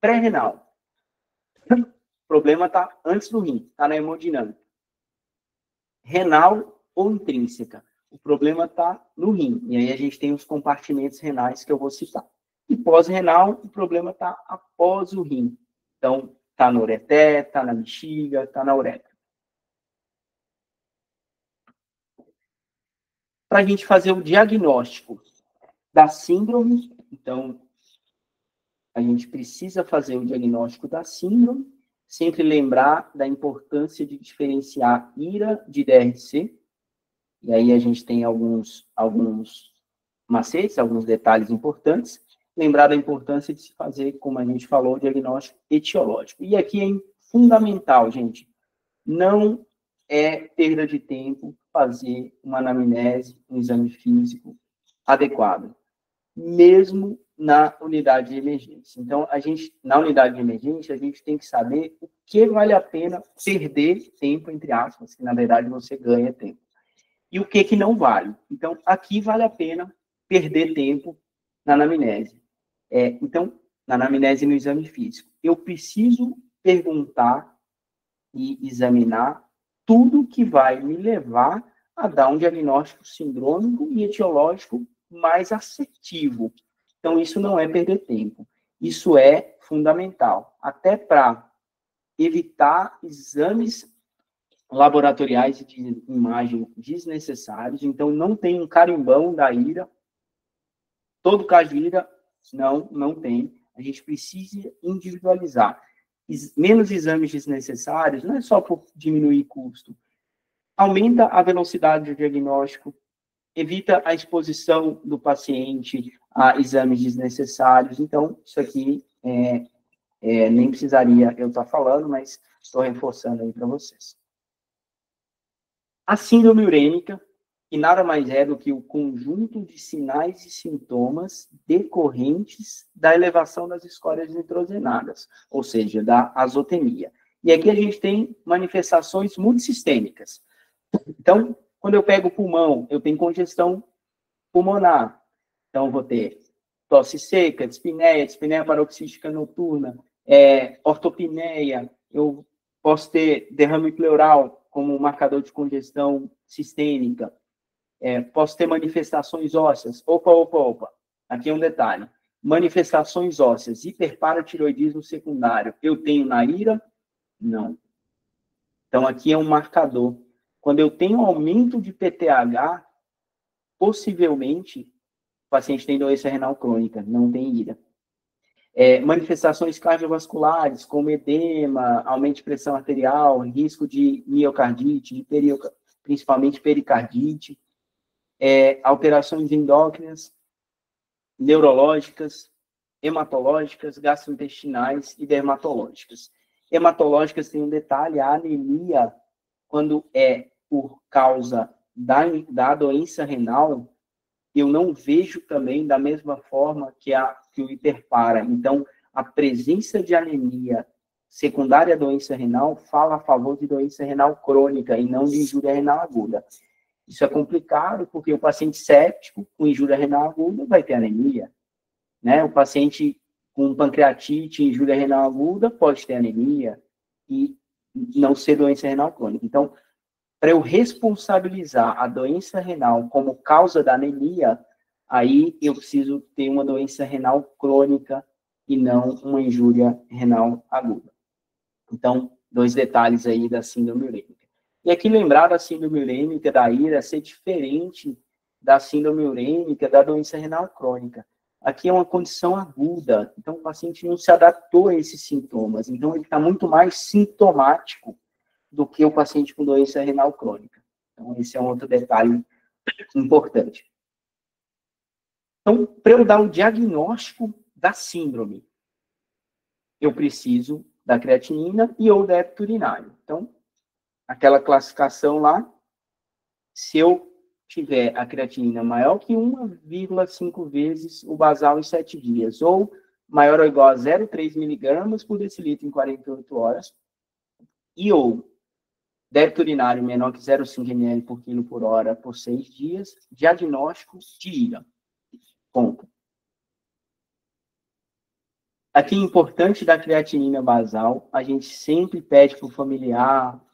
pré-renal. O problema está antes do rim, está na hemodinâmica. Renal ou intrínseca. O problema está no rim. E aí a gente tem os compartimentos renais que eu vou citar. E pós-renal, o problema está após o rim. Então, está no ureter, está na bexiga, está na uretra. Para a gente fazer o diagnóstico da síndrome, então, a gente precisa fazer o diagnóstico da síndrome, sempre lembrar da importância de diferenciar IRA de DRC, e aí a gente tem alguns macetes, alguns detalhes importantes, lembrar da importância de se fazer, como a gente falou, o diagnóstico etiológico. E aqui é fundamental, gente, não é perda de tempo fazer uma anamnese, um exame físico adequado, mesmo na unidade de emergência. Então, na unidade de emergência, a gente tem que saber o que vale a pena perder tempo, entre aspas, que na verdade você ganha tempo, e o que não vale. Então, aqui vale a pena perder tempo na anamnese. Então, na anamnese e no exame físico, eu preciso perguntar e examinar tudo que vai me levar a dar um diagnóstico sindrômico e etiológico mais assertivo. Então, isso não é perder tempo. Isso é fundamental, até para evitar exames laboratoriais de imagem desnecessários. Então, não tem um carimbão da IRA. Todo caso de IRA, não tem. A gente precisa individualizar. Menos exames desnecessários, não é só por diminuir custo. Aumenta a velocidade do diagnóstico, evita a exposição do paciente a exames desnecessários. Então, isso aqui nem precisaria eu estar falando, mas estou reforçando aí para vocês. A síndrome urêmica, que nada mais é do que o conjunto de sinais e sintomas decorrentes da elevação das escórias nitrogenadas, ou seja, da azotemia. E aqui a gente tem manifestações multissistêmicas. Então, quando eu pego o pulmão, eu tenho congestão pulmonar. Então, eu vou ter tosse seca, dispneia paroxística noturna, ortopneia, eu posso ter derrame pleural como marcador de congestão sistêmica, posso ter manifestações ósseas. Opa. Aqui é um detalhe. Manifestações ósseas, hiperparatiroidismo secundário, eu tenho na IRA? Não. Então, aqui é um marcador. Quando eu tenho aumento de PTH, possivelmente, o paciente tem doença renal crônica, não tem IRA. Manifestações cardiovasculares, como edema, aumento de pressão arterial, risco de miocardite, principalmente pericardite, alterações endócrinas, neurológicas, hematológicas, gastrointestinais e dermatológicas. Hematológicas tem um detalhe, a anemia, quando é por causa da doença renal, eu não vejo também da mesma forma que o hiperpara. Então, a presença de anemia secundária à doença renal fala a favor de doença renal crônica e não de injúria renal aguda. Isso é complicado porque o paciente séptico com injúria renal aguda vai ter anemia, né? O paciente com pancreatite e injúria renal aguda pode ter anemia e não ser doença renal crônica. Então, para eu responsabilizar a doença renal como causa da anemia, aí eu preciso ter uma doença renal crônica e não uma injúria renal aguda. Então, 2 detalhes aí da síndrome urêmica. E aqui lembrar da síndrome urêmica da IRA ser diferente da síndrome urêmica da doença renal crônica. Aqui é uma condição aguda, então o paciente não se adaptou a esses sintomas, então ele está muito mais sintomático do que o paciente com doença renal crônica. Então, esse é um outro detalhe importante. Então, para eu dar um diagnóstico da síndrome, eu preciso da creatinina e ou débito urinário. Então, aquela classificação lá, se eu tiver a creatinina maior que 1,5 vezes o basal em 7 dias, ou maior ou igual a 0,3 miligramas por decilitro em 48 horas, e ou débito urinário menor que 0,5 ml por quilo por hora por 6 dias, diagnóstico de IRA. Ponto. Aqui, importante da creatinina basal, a gente sempre pede para o familiar,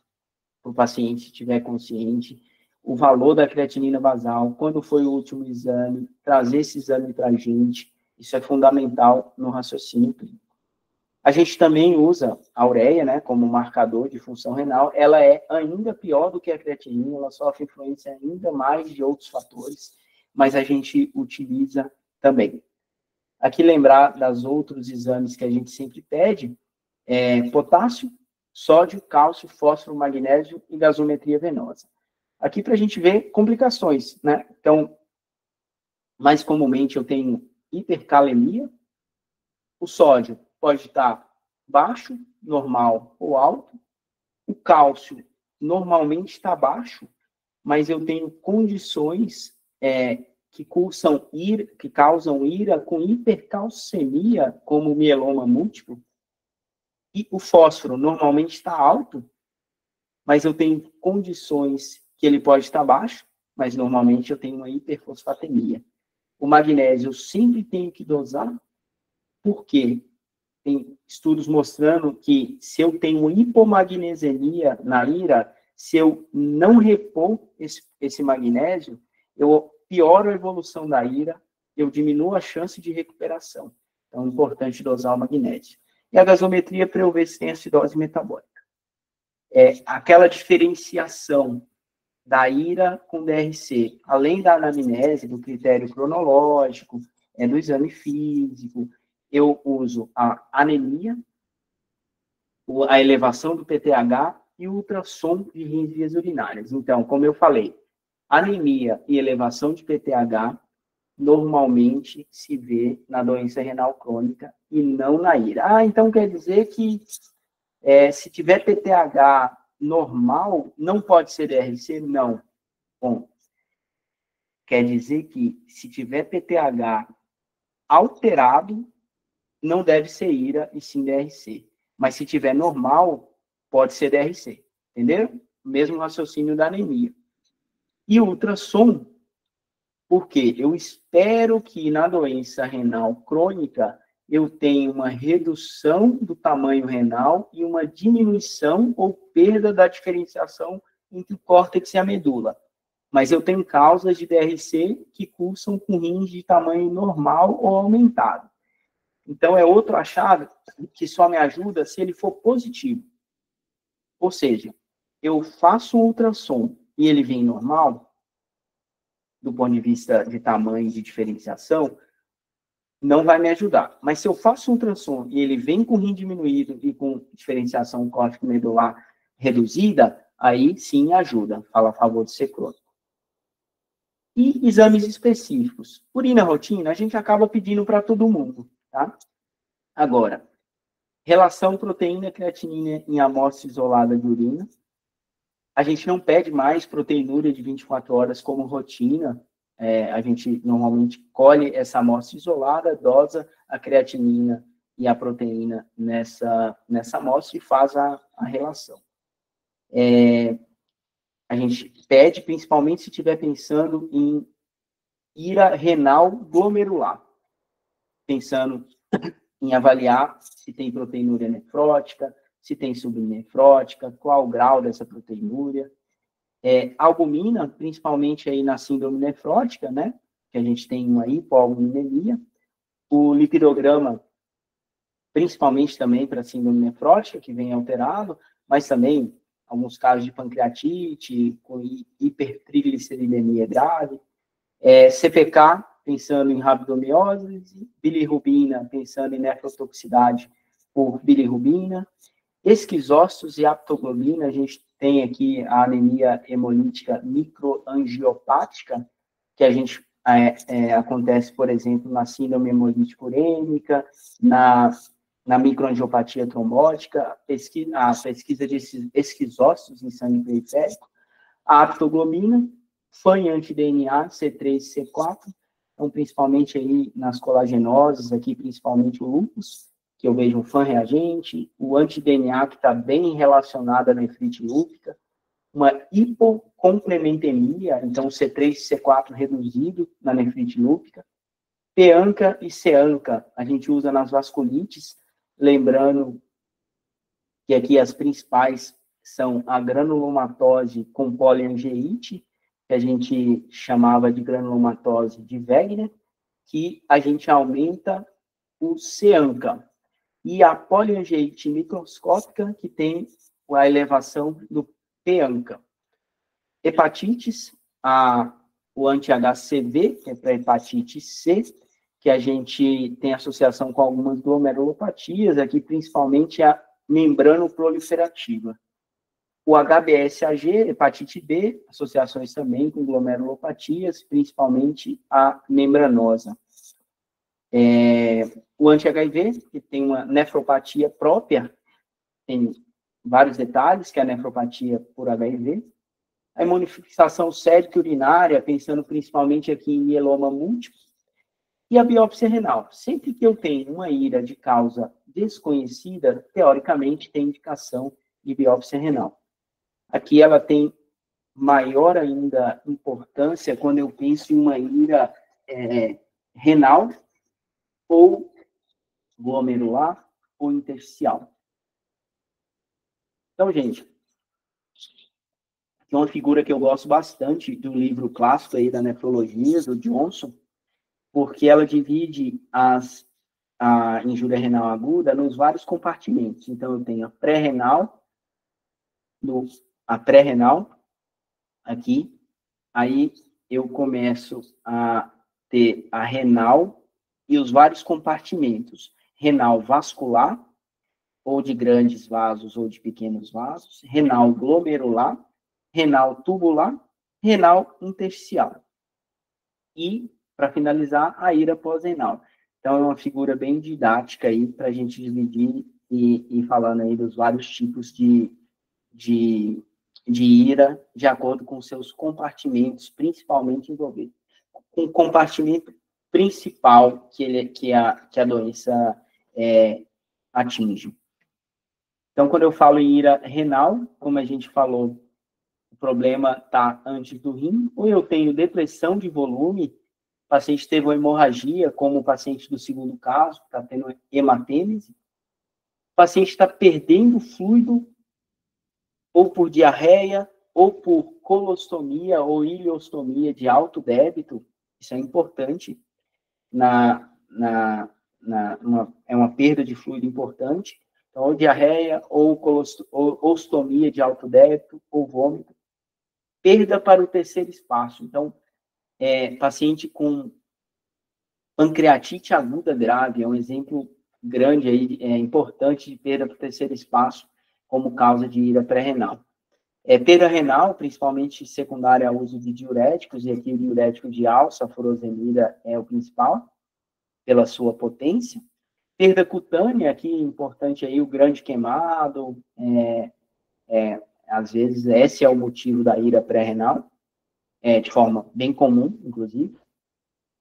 para o paciente, se estiver consciente, o valor da creatinina basal, quando foi o último exame, trazer esse exame para a gente, isso é fundamental no raciocínio clínico. A gente também usa a ureia, né, como marcador de função renal, ela é ainda pior do que a creatinina, ela sofre influência ainda mais de outros fatores, mas a gente utiliza também. Aqui lembrar das outros exames que a gente sempre pede, potássio, sódio, cálcio, fósforo, magnésio e gasometria venosa. Aqui para a gente ver complicações, né? Então, mais comumente eu tenho hipercalemia, o sódio pode estar baixo, normal ou alto, o cálcio normalmente está baixo, mas eu tenho condições que causam ira com hipercalcemia, como mieloma múltiplo, e o fósforo normalmente está alto, mas eu tenho condições que ele pode estar baixo, mas normalmente eu tenho uma hiperfosfatemia. O magnésio eu sempre tenho que dosar, porque tem estudos mostrando que se eu tenho hipomagnesemia na ira, se eu não repor esse magnésio, eu pioro a evolução da ira, eu diminuo a chance de recuperação. Então, é importante dosar o magnésio. E a gasometria para eu ver se tem acidose metabólica. Aquela diferenciação da ira com DRC, além da anamnese, do critério cronológico, do exame físico, eu uso a anemia, a elevação do PTH e o ultrassom de rins e vias urinárias. Então, como eu falei, anemia e elevação de PTH normalmente se vê na doença renal crônica e não na ira. Então quer dizer que se tiver PTH normal, não pode ser DRC? Não. Bom, quer dizer que se tiver PTH alterado, não deve ser ira e sim DRC. Mas se tiver normal, pode ser DRC. Entenderam? Mesmo raciocínio da anemia. E o ultrassom, porque eu espero que na doença renal crônica eu tenha uma redução do tamanho renal e uma diminuição ou perda da diferenciação entre o córtex e a medula. Mas eu tenho causas de DRC que cursam com rins de tamanho normal ou aumentado. Então, é outro achado que só me ajuda se ele for positivo. Ou seja, eu faço um ultrassom e ele vem normal, do ponto de vista de tamanho e de diferenciação, não vai me ajudar. Mas se eu faço um ultrassom e ele vem com rim diminuído e com diferenciação córtico-medular reduzida, aí sim ajuda, fala a favor de ser crônico. E exames específicos. Urina rotina, a gente acaba pedindo para todo mundo, tá? Agora, relação proteína-creatinina em amostra isolada de urina. A gente não pede mais proteinúria de 24 horas como rotina. A gente normalmente colhe essa amostra isolada, dosa a creatinina e a proteína nessa amostra e faz a relação. A gente pede, principalmente se estiver pensando em ira renal glomerular, pensando em avaliar se tem proteinúria nefrótica, se tem subnefrótica, qual o grau dessa proteinúria. Albumina, principalmente aí na síndrome nefrótica, né? Que a gente tem uma hipoalbuminemia. O lipidograma, principalmente também para síndrome nefrótica, que vem alterado, mas também alguns casos de pancreatite, com hipertrigliceridemia grave. CPK, pensando em rabdomiólise. Bilirrubina, pensando em nefrotoxicidade por bilirrubina. Esquizócitos e aptoglobina, a gente tem aqui a anemia hemolítica microangiopática, que a gente acontece, por exemplo, na síndrome hemolítica urêmica, na microangiopatia trombótica, a pesquisa de esquizócitos em sangue periférico, a aptoglobina, FAN anti-DNA, C3 e C4, então principalmente aí nas colagenoses, aqui principalmente o lúpus, que eu vejo um FAN reagente, o anti-DNA que está bem relacionado à nefrite lúpica, uma hipocomplementemia, então C3 e C4 reduzido na nefrite lúpica. PEANCA e CEANCA, a gente usa nas vasculites, lembrando que aqui as principais são a granulomatose com poliangeite, que a gente chamava de granulomatose de Wegener, que a gente aumenta o CEANCA. E a poliangeite microscópica, que tem a elevação do PEANCA. Hepatites, o anti-HCV, que é para hepatite C, que a gente tem associação com algumas glomerulopatias, aqui principalmente a membrana proliferativa. O HBsAg, hepatite B, associações também com glomerulopatias, principalmente a membranosa. O anti-HIV, que tem uma nefropatia própria, tem vários detalhes, que é a nefropatia por HIV. A imunofixação sérica urinária, pensando principalmente aqui em mieloma múltiplo. E a biópsia renal. Sempre que eu tenho uma IRA de causa desconhecida, teoricamente tem indicação de biópsia renal. Aqui ela tem maior ainda importância quando eu penso em uma IRA renal ou glomerular ou intersticial. Então, gente, é uma figura que eu gosto bastante do livro clássico aí da nefrologia, do Johnson, porque ela divide a injúria renal aguda nos vários compartimentos. Então, eu tenho a pré-renal, aqui, aí eu começo a ter a renal e os vários compartimentos. Renal vascular, ou de grandes vasos ou de pequenos vasos, renal glomerular, renal tubular, renal intersticial. E, para finalizar, a IRA pós-renal. Então, é uma figura bem didática aí para a gente dividir e falando aí dos vários tipos de IRA, de acordo com seus compartimentos, principalmente envolvidos. Um compartimento principal que a doença atinge. Então, quando eu falo em IRA renal, como a gente falou, o problema está antes do rim, ou eu tenho depressão de volume, o paciente teve uma hemorragia, como o paciente do segundo caso, está tendo hematêmese, o paciente está perdendo fluido, ou por diarreia, ou por colostomia ou ileostomia de alto débito, isso é importante, é uma perda de fluido importante, então, ou diarreia, ou ostomia de alto débito, ou vômito, perda para o terceiro espaço. Então, paciente com pancreatite aguda grave, é um exemplo grande aí, importante de perda para o terceiro espaço, como causa de IRA pré-renal. Perda renal, principalmente secundária ao uso de diuréticos, e aqui o diurético de alça, a furosemida, é o principal, pela sua potência. Perda cutânea, aqui importante aí o grande queimado, às vezes esse é o motivo da IRA pré-renal, de forma bem comum, inclusive.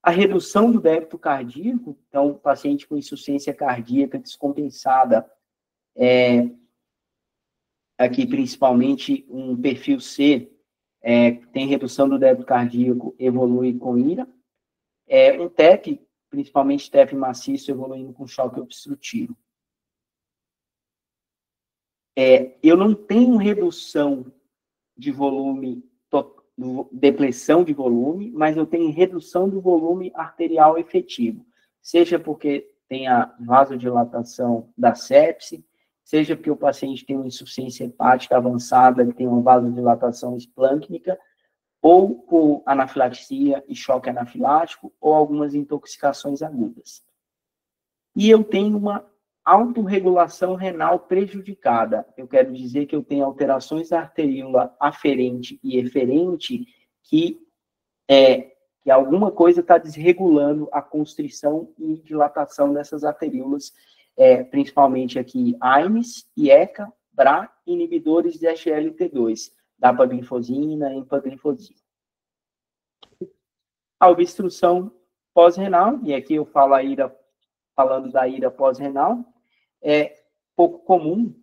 A redução do débito cardíaco, então, paciente com insuficiência cardíaca descompensada, aqui principalmente um perfil C, tem redução do débito cardíaco, evolui com IRA. Um TEP, principalmente TEP maciço, evoluindo com choque obstrutivo. Eu não tenho redução de volume, depressão de volume, mas eu tenho redução do volume arterial efetivo, seja porque tem a vasodilatação da sepse, seja porque o paciente tem uma insuficiência hepática avançada, tem uma vasodilatação esplâncnica, ou por anafilaxia e choque anafilático, ou algumas intoxicações agudas. E eu tenho uma autorregulação renal prejudicada. Eu quero dizer que eu tenho alterações da arteríola aferente e eferente que alguma coisa está desregulando a constrição e dilatação dessas arteríolas, principalmente aqui AINES, IECA, BRA, inibidores de SGLT2, dapaglifosina e empaglifosina. A obstrução pós-renal, e aqui eu falo falando da IRA pós-renal, é pouco comum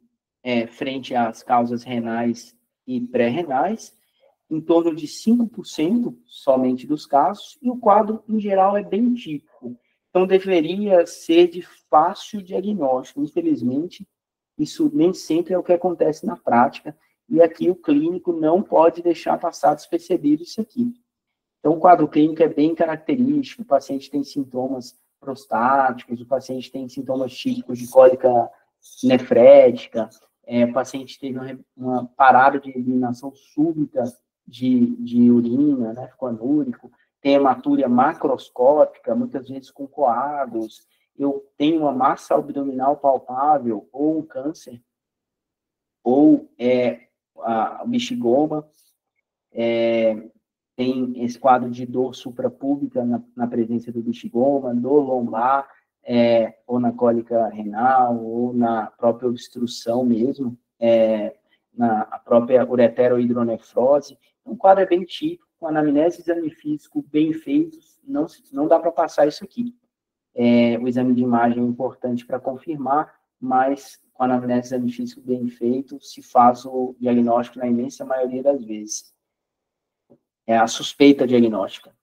frente às causas renais e pré-renais, em torno de 5% somente dos casos, e o quadro, em geral, é bem típico. Então, deveria ser de fácil diagnóstico. Infelizmente, isso nem sempre é o que acontece na prática, e aqui o clínico não pode deixar passar despercebido isso aqui. Então, o quadro clínico é bem característico, o paciente tem sintomas prostáticos, o paciente tem sintomas típicos de cólica nefrética, o paciente teve uma parada de eliminação súbita de urina, né, ficou anúrico, tem hematúria macroscópica, muitas vezes com coágulos, eu tenho uma massa abdominal palpável, ou um câncer, ou a bexigoma, tem esse quadro de dor suprapúbica na presença do bexigoma, dor lombar, ou na cólica renal, ou na própria obstrução mesmo, na própria ureterohidronefrose. Então, o quadro é bem típico, com anamnese e exame físico bem feitos, não dá para passar isso aqui. O exame de imagem é importante para confirmar, mas com anamnese e exame físico bem feito, se faz o diagnóstico na imensa maioria das vezes. É a suspeita diagnóstica.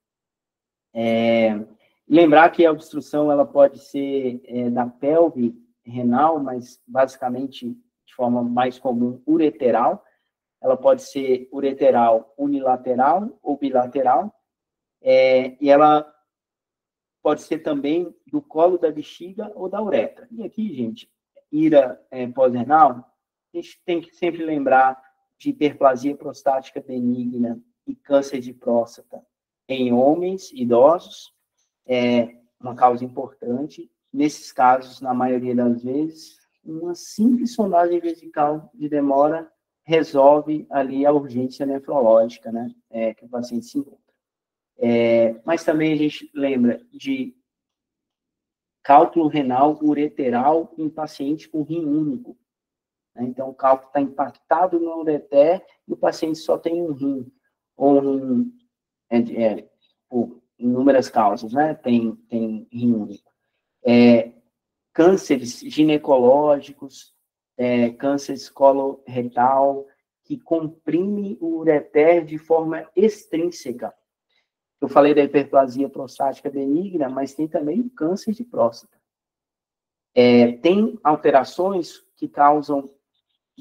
Lembrar que a obstrução ela pode ser da pelve renal, mas basicamente de forma mais comum ureteral. Ela pode ser ureteral unilateral ou bilateral, e ela pode ser também do colo da bexiga ou da uretra. E aqui, gente, ira pós-renal, a gente tem que sempre lembrar de hiperplasia prostática benigna e câncer de próstata em homens idosos, uma causa importante. Nesses casos, na maioria das vezes, uma simples sondagem vesical de demora resolve ali a urgência nefrológica, né, que o paciente se encontra. Mas também a gente lembra de cálculo renal ureteral em paciente com rim único. Né? Então, o cálculo está impactado no ureter e o paciente só tem um rim, ou um rim, por inúmeras causas, né? Tem rim único. Cânceres ginecológicos, cânceres coloretal, que comprime o ureter de forma extrínseca. Eu falei da hiperplasia prostática benigna, mas tem também o câncer de próstata. Tem alterações que causam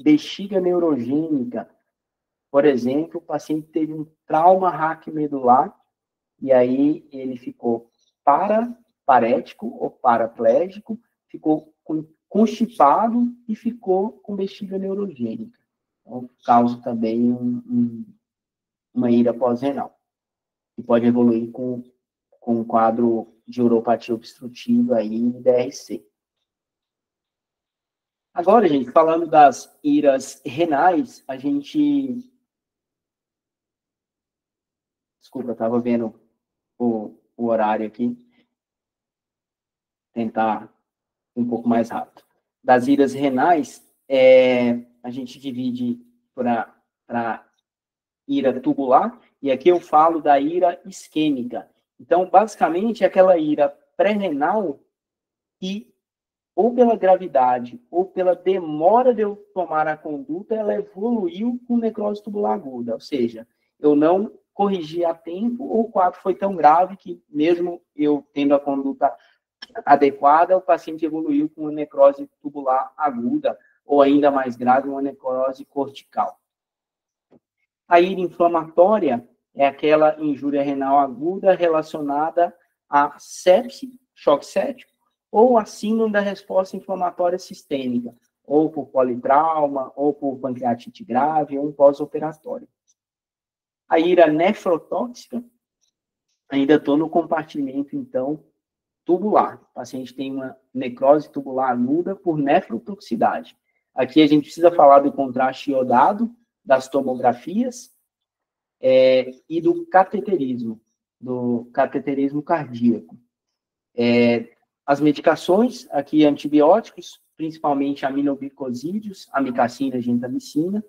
bexiga neurogênica. Por exemplo, o paciente teve um trauma raquimedular, e aí ele ficou paraparético ou paraplégico, ficou constipado e ficou com bexiga neurogênica. Então, causa também uma ira pós-renal, que pode evoluir com um quadro de uropatia obstrutiva aí em DRC. Agora, gente, falando das iras renais, a gente... Desculpa, eu estava vendo o horário aqui. Tentar um pouco mais rápido. Das iras renais, a gente divide para ira tubular, e aqui eu falo da ira isquêmica. Então, basicamente, é aquela ira pré-renal que, ou pela gravidade, ou pela demora de eu tomar a conduta, ela evoluiu com necrose tubular aguda, ou seja, eu não corrigi a tempo, ou o quadro foi tão grave que, mesmo eu tendo a conduta adequada, o paciente evoluiu com uma necrose tubular aguda, ou ainda mais grave, uma necrose cortical. A ira inflamatória é aquela injúria renal aguda relacionada a sepse, choque séptico, ou a síndrome da resposta inflamatória sistêmica, ou por politrauma, ou por pancreatite grave, ou um pós-operatório. A ira nefrotóxica, ainda estou no compartimento, então, tubular. O paciente tem uma necrose tubular aguda por nefrotoxicidade. Aqui a gente precisa falar do contraste iodado, das tomografias e do cateterismo cardíaco. As medicações, aqui antibióticos, principalmente aminoglicosídeos, amicacina, gentamicina,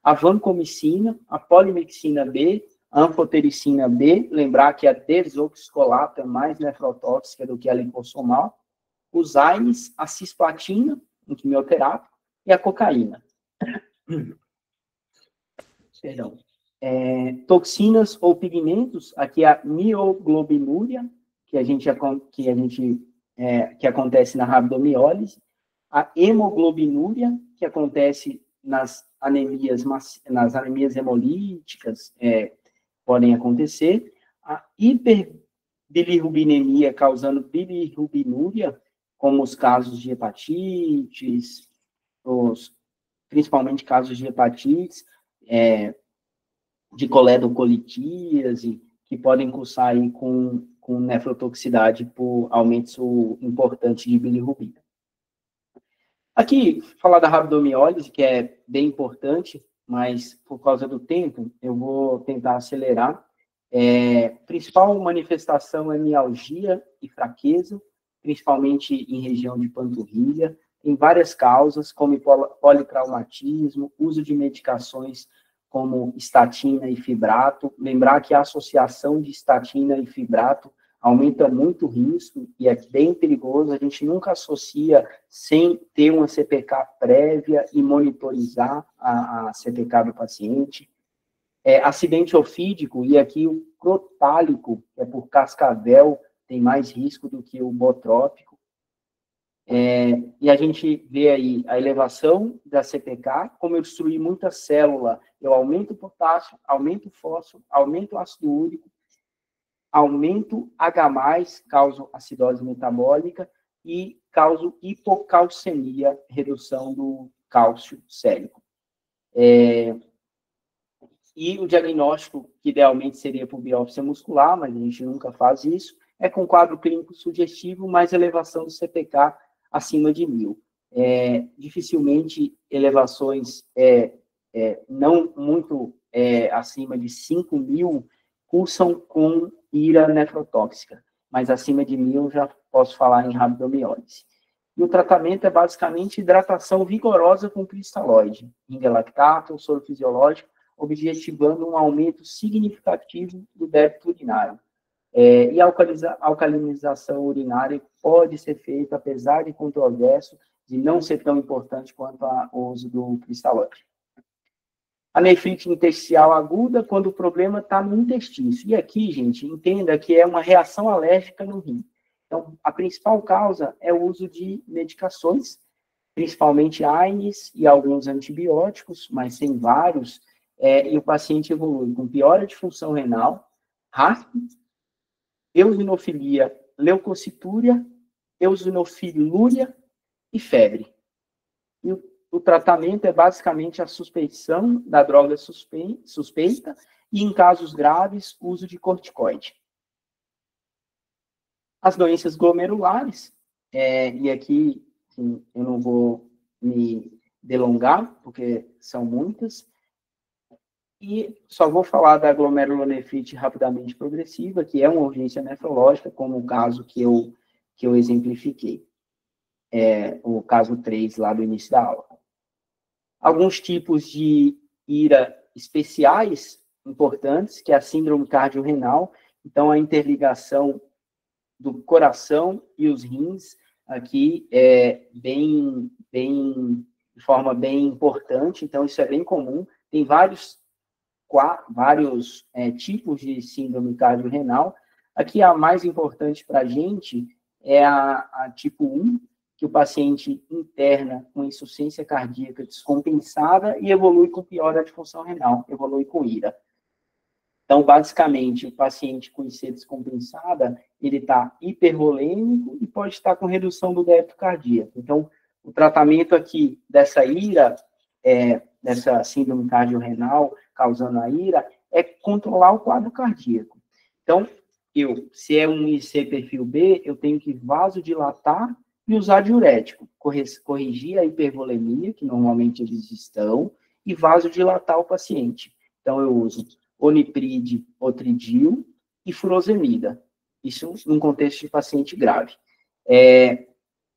a vancomicina, a polimixina B, a anfotericina B, lembrar que a desoxicolato é mais nefrotóxica do que a liposomal, os AINES, a cisplatina, um quimioterápico, e a cocaína. Perdão. Toxinas ou pigmentos, aqui a mioglobinuria, que acontece na rabdomiólise, a hemoglobinúria, que acontece nas anemias hemolíticas, podem acontecer, a hiperbilirrubinemia causando bilirrubinúria, como os casos de hepatites, principalmente casos de hepatites, de coledocolitíase, que podem cursar aí com nefrotoxicidade por aumento importante de bilirrubina. Aqui, falar da rabdomiólise, que é bem importante, mas por causa do tempo, eu vou tentar acelerar. Principal manifestação é mialgia e fraqueza, principalmente em região de panturrilha. Tem várias causas, como politraumatismo, uso de medicações como estatina e fibrato. Lembrar que a associação de estatina e fibrato aumenta muito o risco e é bem perigoso. A gente nunca associa sem ter uma CPK prévia e monitorizar a CPK do paciente. Acidente ofídico, e aqui o crotálico, que é por cascavel, tem mais risco do que o botrópico. E a gente vê aí a elevação da CPK, como eu destruí muita célula, eu aumento o potássio, aumento o fósforo, aumento o ácido úrico, aumento H+, causa acidose metabólica e causa hipocalcemia, redução do cálcio sérico. E o diagnóstico, que idealmente seria por biópsia muscular, mas a gente nunca faz isso, é com quadro clínico sugestivo, mais elevação do CPK acima de 1000. Dificilmente elevações não muito acima de 5.000 cursam com ira nefrotóxica, mas acima de 1000 já posso falar em rabdomiólise. E o tratamento é basicamente hidratação vigorosa com cristalóide, ringalactato ou soro fisiológico, objetivando um aumento significativo do débito urinário. E a alcalinização urinária pode ser feita, apesar de controverso, de não ser tão importante quanto o uso do cristalóide. A nefrite intersticial aguda, quando o problema está no intestício. E aqui, gente, entenda que é uma reação alérgica no rim. Então, a principal causa é o uso de medicações, principalmente AINES e alguns antibióticos, mas tem vários, e o paciente evolui com piora de função renal, RASP, eosinofilia, leucocitúria, eosinofilúria e febre. E o tratamento é basicamente a suspeição da droga suspeita e, em casos graves, uso de corticoide. As doenças glomerulares, e aqui assim, eu não vou me delongar, porque são muitas, e só vou falar da glomerulonefrite rapidamente progressiva, que é uma urgência nefrológica, como o caso que eu exemplifiquei. O caso 3 lá do início da aula. Alguns tipos de ira especiais importantes, que é a síndrome cardiorrenal, então a interligação do coração e os rins aqui é de forma bem importante, então isso é bem comum. Tem vários tipos de síndrome cardiorrenal. Aqui a mais importante para a gente é a tipo 1, que o paciente interna com insuficiência cardíaca descompensada e evolui com piora de função renal, evolui com ira. Então, basicamente, o paciente com IC descompensada, ele está hipervolêmico e pode estar com redução do débito cardíaco. Então, o tratamento aqui dessa ira, dessa síndrome cardiorrenal causando a ira, é controlar o quadro cardíaco. Então, se é um IC perfil B, eu tenho que vasodilatar e usar diurético, corrigir a hipervolemia, que normalmente eles estão, e vasodilatar o paciente. Então, eu uso onipride, otridil e furosemida. Isso num contexto de paciente grave.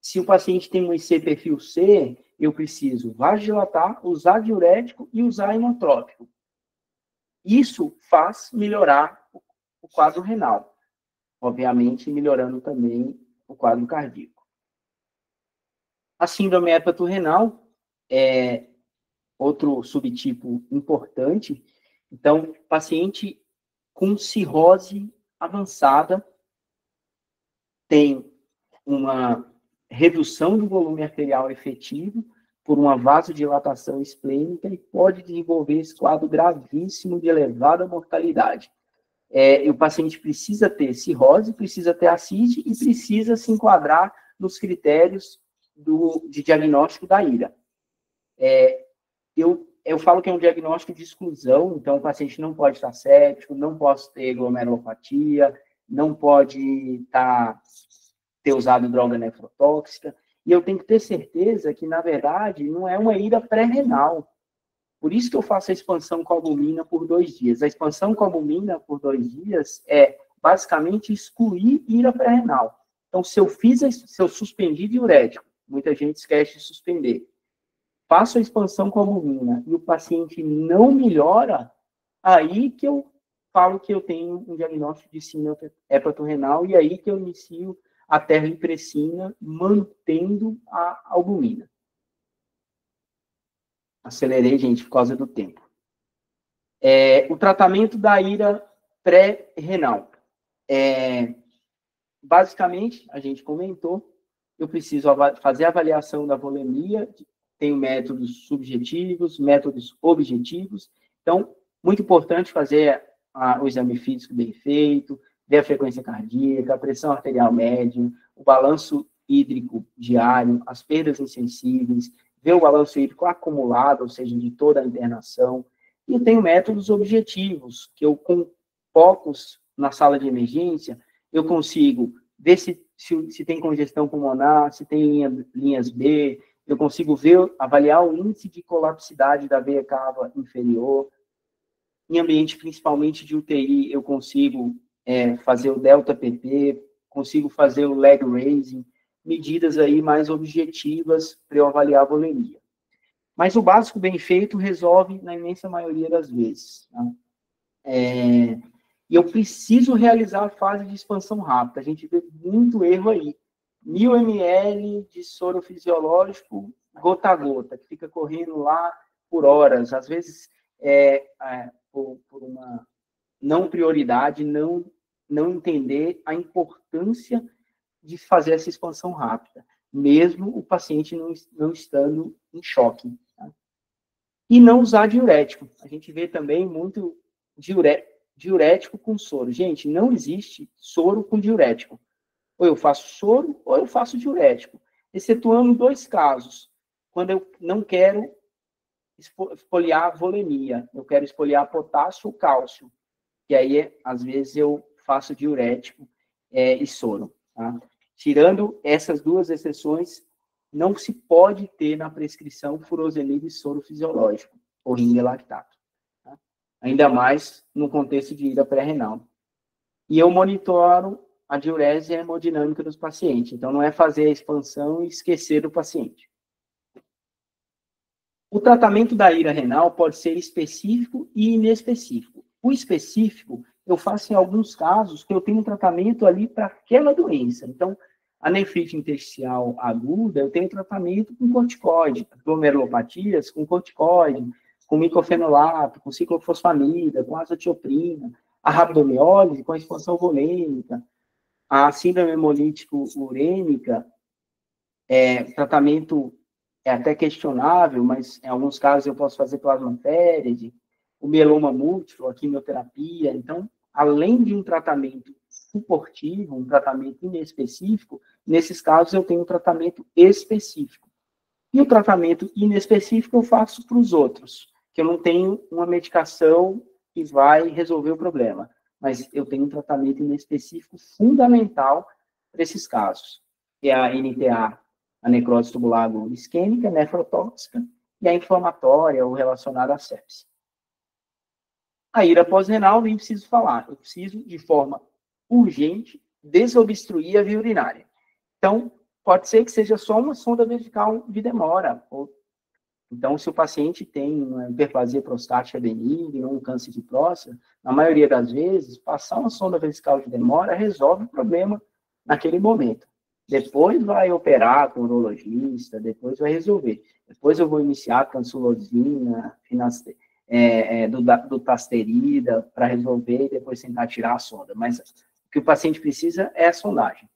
Se o paciente tem um IC perfil C, eu preciso vasodilatar, usar diurético e usar inotrópico. Isso faz melhorar o quadro renal, obviamente melhorando também o quadro cardíaco. A síndrome hepatorrenal é outro subtipo importante, Então, paciente com cirrose avançada tem uma redução do volume arterial efetivo por uma vasodilatação esplênica e pode desenvolver esse quadro gravíssimo de elevada mortalidade. E o paciente precisa ter cirrose, precisa ter ascite e precisa se enquadrar nos critérios de diagnóstico da IRA. Eu falo que é um diagnóstico de exclusão, então o paciente não pode estar séptico, não pode ter glomerulopatia, não pode ter usado droga nefrotóxica, e eu tenho que ter certeza que, na verdade, não é uma IRA pré-renal. Por isso que eu faço a expansão com albumina por 2 dias. A expansão com albumina por 2 dias é, basicamente, excluir IRA pré-renal. Então, se eu suspendi diurético, muita gente esquece de suspender, faço a expansão com albumina e o paciente não melhora, aí que eu falo que eu tenho um diagnóstico de síndrome hepatorenal e aí que eu inicio a terlipressina mantendo a albumina. Acelerei, gente, por causa do tempo. O tratamento da IRA pré-renal. Basicamente, a gente comentou, eu preciso fazer a avaliação da volemia, tenho métodos subjetivos, métodos objetivos. Então, muito importante fazer o exame físico bem feito, ver a frequência cardíaca, a pressão arterial média, o balanço hídrico diário, as perdas insensíveis, ver o balanço hídrico acumulado, ou seja, de toda a internação. E eu tenho métodos objetivos, que eu, com focos na sala de emergência, eu consigo ver se tem congestão pulmonar, se tem linhas B, eu consigo avaliar o índice de colapsidade da veia cava inferior. Em ambiente principalmente de UTI, eu consigo fazer o delta PP, consigo fazer o leg raising, medidas aí mais objetivas para eu avaliar a volemia. Mas o básico bem feito resolve na imensa maioria das vezes. Tá? E eu preciso realizar a fase de expansão rápida. A gente vê muito erro aí. 1000 ml de soro fisiológico, gota a gota, que fica correndo lá por horas. Às vezes, por uma não prioridade, não entender a importância de fazer essa expansão rápida, mesmo o paciente não estando em choque. Tá? E não usar diurético. A gente vê também muito diurético com soro. Gente, não existe soro com diurético. Ou eu faço soro, ou eu faço diurético. Excetuando 2 casos. Quando eu não quero espoliar a volemia, eu quero espoliar potássio ou cálcio. E aí, às vezes, eu faço diurético e soro. Tá? Tirando essas 2 exceções, não se pode ter na prescrição furosemide e soro fisiológico, ou ringelactato. Tá? Ainda mais no contexto de ida pré-renal. E eu monitoro a diurese hemodinâmica dos pacientes. Então, não é fazer a expansão e esquecer do paciente. O tratamento da ira renal pode ser específico e inespecífico. O específico, eu faço em alguns casos que eu tenho um tratamento ali para aquela doença. Então, a nefrite intersticial aguda, eu tenho tratamento com corticoide, glomerulopatias com corticoide, com micofenolato, com ciclofosfamida, com azatioprina, a rabdomiólise com a expansão volêmica, a síndrome hemolítico-urêmica, tratamento é até questionável, mas em alguns casos eu posso fazer plasmaférese, o mieloma múltiplo, a quimioterapia. Então, além de um tratamento suportivo, um tratamento inespecífico, nesses casos eu tenho um tratamento específico. E o tratamento inespecífico eu faço para os outros, que eu não tenho uma medicação que vai resolver o problema, mas eu tenho um tratamento inespecífico fundamental para esses casos, que é a NTA, a necrose tubular aguda isquêmica, nefrotóxica, e a inflamatória ou relacionada à sepse. A ira pós-renal, nem preciso falar, eu preciso, de forma urgente, desobstruir a via urinária. Então, pode ser que seja só uma sonda vesical de demora. Então, se o paciente tem uma hiperplasia prostática benigna ou um câncer de próstata, na maioria das vezes, passar uma sonda vesical de demora resolve o problema naquele momento. Depois vai operar com o urologista, depois vai resolver. Depois eu vou iniciar cansulosina, do tasterida para resolver e depois tentar tirar a sonda. Mas o que o paciente precisa é a sondagem.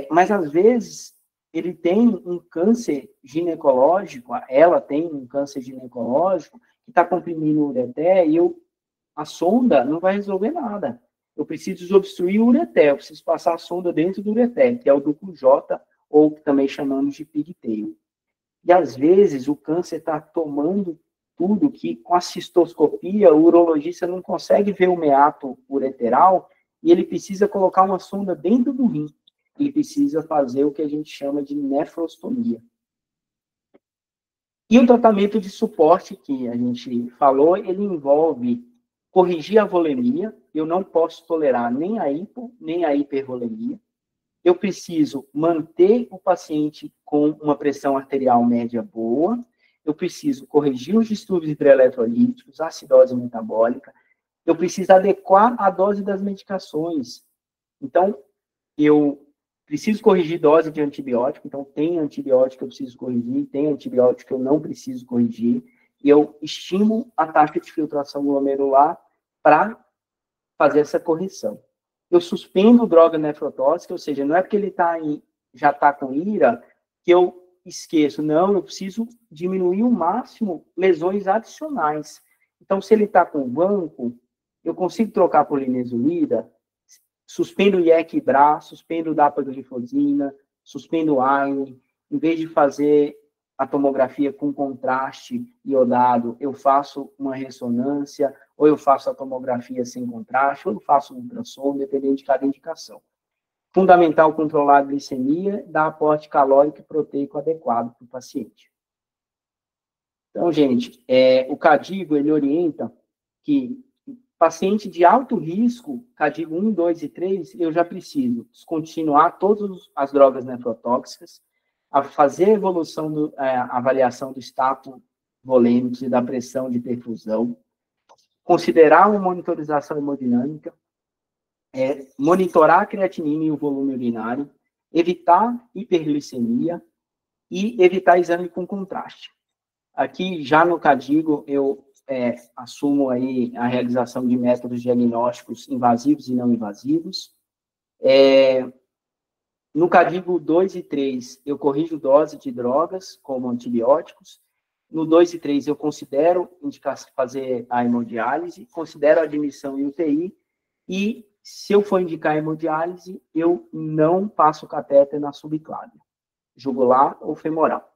Mas, às vezes, ele tem um câncer ginecológico, ela tem um câncer ginecológico que está comprimindo o ureter e a sonda não vai resolver nada. Eu preciso desobstruir o ureter, eu preciso passar a sonda dentro do ureter, que é o duplo J, ou que também chamamos de pigtail. E, às vezes, o câncer está tomando tudo que, com a cistoscopia, o urologista não consegue ver o meato ureteral e ele precisa colocar uma sonda dentro do rim. Ele precisa fazer o que a gente chama de nefrostomia. E o tratamento de suporte que a gente falou, ele envolve corrigir a volemia. Eu não posso tolerar nem a hipo, nem a hipervolemia. Eu preciso manter o paciente com uma pressão arterial média boa. Eu preciso corrigir os distúrbios hidroeletrolíticos, a acidose metabólica. Eu preciso adequar a dose das medicações. Então, eu preciso corrigir dose de antibiótico. Então, tem antibiótico que eu preciso corrigir, tem antibiótico que eu não preciso corrigir. E eu estimo a taxa de filtração glomerular para fazer essa correção. Eu suspendo droga nefrotóxica, ou seja, não é porque ele já está com IRA que eu esqueço. Não, eu preciso diminuir o máximo lesões adicionais. Então, se ele está com banco, eu consigo trocar por linezolida, suspendo o IEC-BRA, suspendo o dapagliflozina, suspendo o AINE. Em vez de fazer a tomografia com contraste iodado, eu faço uma ressonância, ou eu faço a tomografia sem contraste, ou eu faço um ultrassom, dependendo de cada indicação. Fundamental controlar a glicemia, dar aporte calórico e proteico adequado para o paciente. Então, gente, o KDIGO, ele orienta que paciente de alto risco, KDIGO 1, 2 e 3, eu já preciso descontinuar todas as drogas nefrotóxicas, a fazer a evolução, a avaliação do status volêmico e da pressão de perfusão, considerar uma monitorização hemodinâmica, monitorar a creatinina e o volume urinário, evitar hiperglicemia e evitar exame com contraste. Aqui, já no KDIGO, eu assumo aí a realização de métodos diagnósticos invasivos e não invasivos. No KDIGO 2 e 3, eu corrijo dose de drogas, como antibióticos. No 2 e 3, eu considero fazer a hemodiálise, considero a admissão em UTI, e se eu for indicar hemodiálise, eu não passo catéter na subclávia, jugular ou femoral.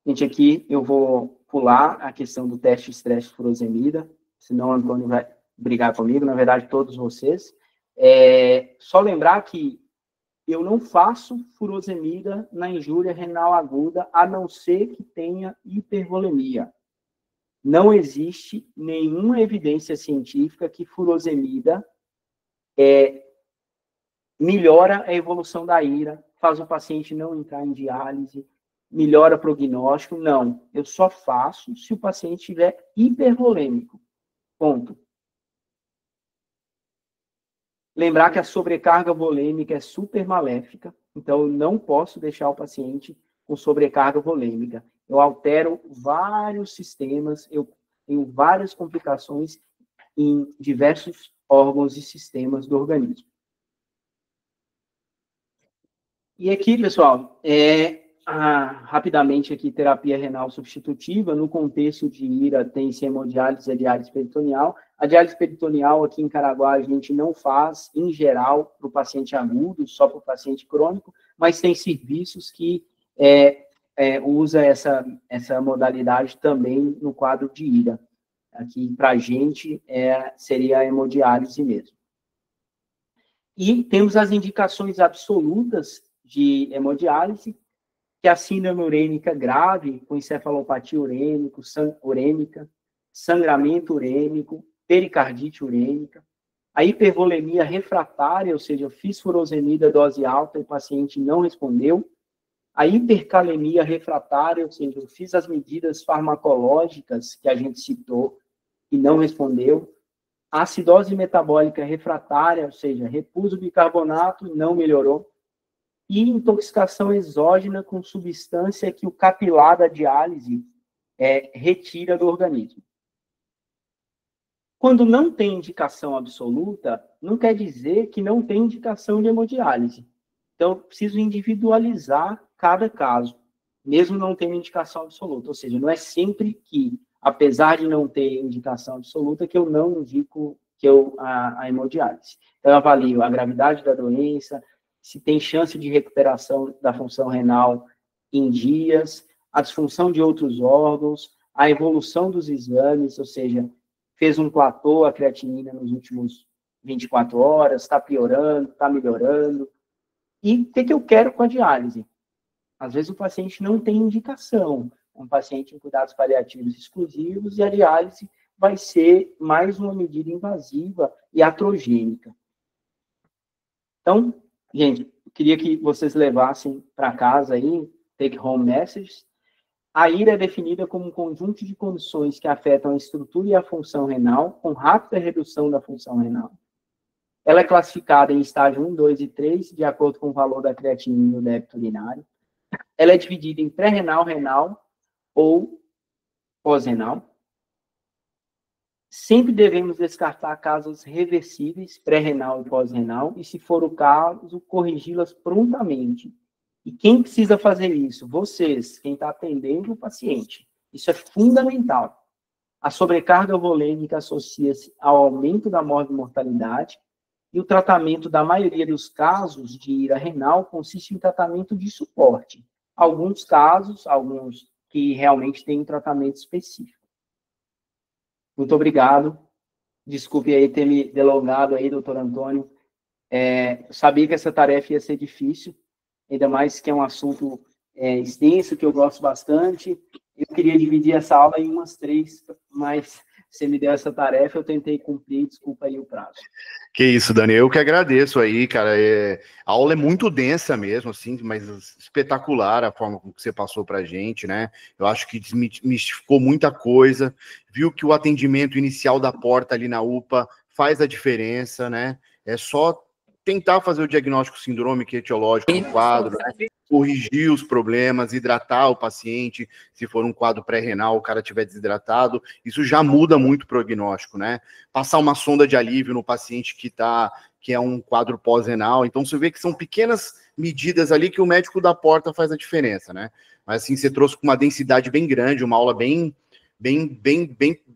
Gente, aqui eu vou pular a questão do teste de estresse furosemida, senão o Antônio vai brigar comigo, na verdade, todos vocês. Só lembrar que eu não faço furosemida na injúria renal aguda, a não ser que tenha hipervolemia. Não existe nenhuma evidência científica que furosemida melhora a evolução da IRA, faz o paciente não entrar em diálise, melhora o prognóstico. Não, eu só faço se o paciente estiver hipervolêmico. Ponto. Lembrar que a sobrecarga volêmica é super maléfica, então eu não posso deixar o paciente com sobrecarga volêmica. Eu altero vários sistemas, eu tenho várias complicações em diversos órgãos e sistemas do organismo. E aqui, pessoal, rapidamente aqui, terapia renal substitutiva, no contexto de IRA, tem-se hemodiálise e diálise peritoneal. A diálise peritoneal aqui em Caraguá a gente não faz, em geral, para o paciente agudo, só para o paciente crônico, mas tem serviços que usa essa modalidade também no quadro de IRA. Aqui, para a gente, seria a hemodiálise mesmo. E temos as indicações absolutas de hemodiálise, que é a síndrome urêmica grave, com encefalopatia urêmica, sangramento urêmico, pericardite urêmica, a hipervolemia refratária, ou seja, eu fiz furosemida dose alta e o paciente não respondeu, a hipercalemia refratária, ou seja, eu fiz as medidas farmacológicas que a gente citou e não respondeu, a acidose metabólica refratária, ou seja, repus o bicarbonato e não melhorou, e intoxicação exógena com substância que o capilar da diálise retira do organismo. Quando não tem indicação absoluta, não quer dizer que não tem indicação de hemodiálise. Então, eu preciso individualizar cada caso, mesmo não tendo indicação absoluta. Ou seja, não é sempre que, apesar de não ter indicação absoluta, que eu não indico a hemodiálise. Então, eu avalio a gravidade da doença, se tem chance de recuperação da função renal em dias, a disfunção de outros órgãos, a evolução dos exames, ou seja, fez um platô a creatinina nos últimos 24 horas, está piorando, está melhorando. E o que eu quero com a diálise? Às vezes o paciente não tem indicação, é um paciente em cuidados paliativos exclusivos, e a diálise vai ser mais uma medida invasiva e atrogênica. Então, gente, eu queria que vocês levassem para casa aí, take home messages. A IRA é definida como um conjunto de condições que afetam a estrutura e a função renal, com rápida redução da função renal. Ela é classificada em estágio 1, 2 e 3, de acordo com o valor da creatinina no débito urinário. Ela é dividida em pré-renal, renal ou pós-renal. Sempre devemos descartar casos reversíveis, pré-renal e pós-renal, e, se for o caso, corrigi-las prontamente. E quem precisa fazer isso? Vocês, quem está atendendo o paciente. Isso é fundamental. A sobrecarga volêmica associa-se ao aumento da mortalidade, e o tratamento da maioria dos casos de ira renal consiste em tratamento de suporte. Alguns casos, alguns que realmente têm um tratamento específico. Muito obrigado. Desculpe aí ter me delongado aí, doutor Antônio. Eu sabia que essa tarefa ia ser difícil, ainda mais que é um assunto extenso, que eu gosto bastante. Eu queria dividir essa aula em umas 3, mas você me deu essa tarefa, eu tentei cumprir, desculpa aí o prazo. Que isso, Dani, eu que agradeço aí, cara. A aula é muito densa mesmo, assim, mas espetacular a forma como você passou pra gente, né? Eu acho que desmistificou muita coisa, viu que o atendimento inicial da porta ali na UPA faz a diferença, né? É só tentar fazer o diagnóstico sindrômico e etiológico do quadro, né? Corrigir os problemas, hidratar o paciente, se for um quadro pré-renal, o cara estiver desidratado, isso já muda muito o prognóstico, né? Passar uma sonda de alívio no paciente que é um quadro pós-renal, então você vê que são pequenas medidas ali que o médico da porta faz a diferença, né? Mas assim, você trouxe com uma densidade bem grande, uma aula bem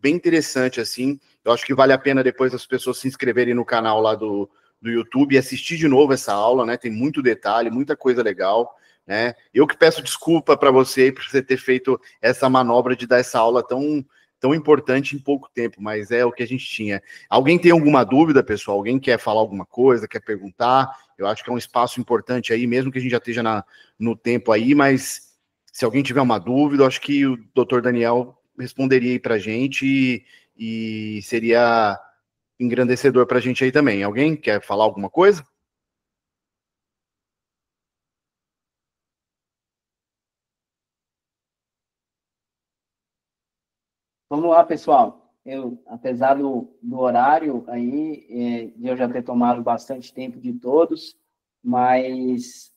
interessante, assim. Eu acho que vale a pena depois as pessoas se inscreverem no canal lá do YouTube e assistir de novo essa aula, né? Tem muito detalhe, muita coisa legal, né? Eu que peço desculpa para você por você ter feito essa manobra de dar essa aula tão importante em pouco tempo, mas é o que a gente tinha. Alguém tem alguma dúvida, pessoal? Alguém quer falar alguma coisa, quer perguntar? Eu acho que é um espaço importante aí, mesmo que a gente já esteja no tempo aí, mas se alguém tiver uma dúvida, eu acho que o doutor Daniel responderia aí para a gente e seria engrandecedor para a gente aí também. Alguém quer falar alguma coisa? Vamos lá, pessoal. Apesar do horário aí, de eu já ter tomado bastante tempo de todos, mas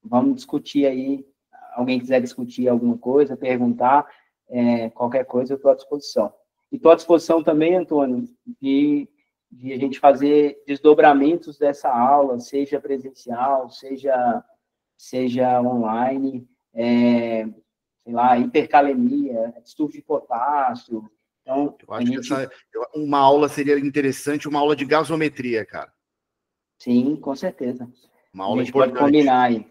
vamos discutir aí. Alguém quiser discutir alguma coisa, perguntar, qualquer coisa, eu estou à disposição. E estou à disposição também, Antônio, de a gente fazer desdobramentos dessa aula, seja presencial, seja online, sei lá, hipercalemia, distúrbio de potássio. Então, eu acho que uma aula seria interessante, uma aula de gasometria, cara. Sim, com certeza. Uma aula a gente importante. Pode combinar aí.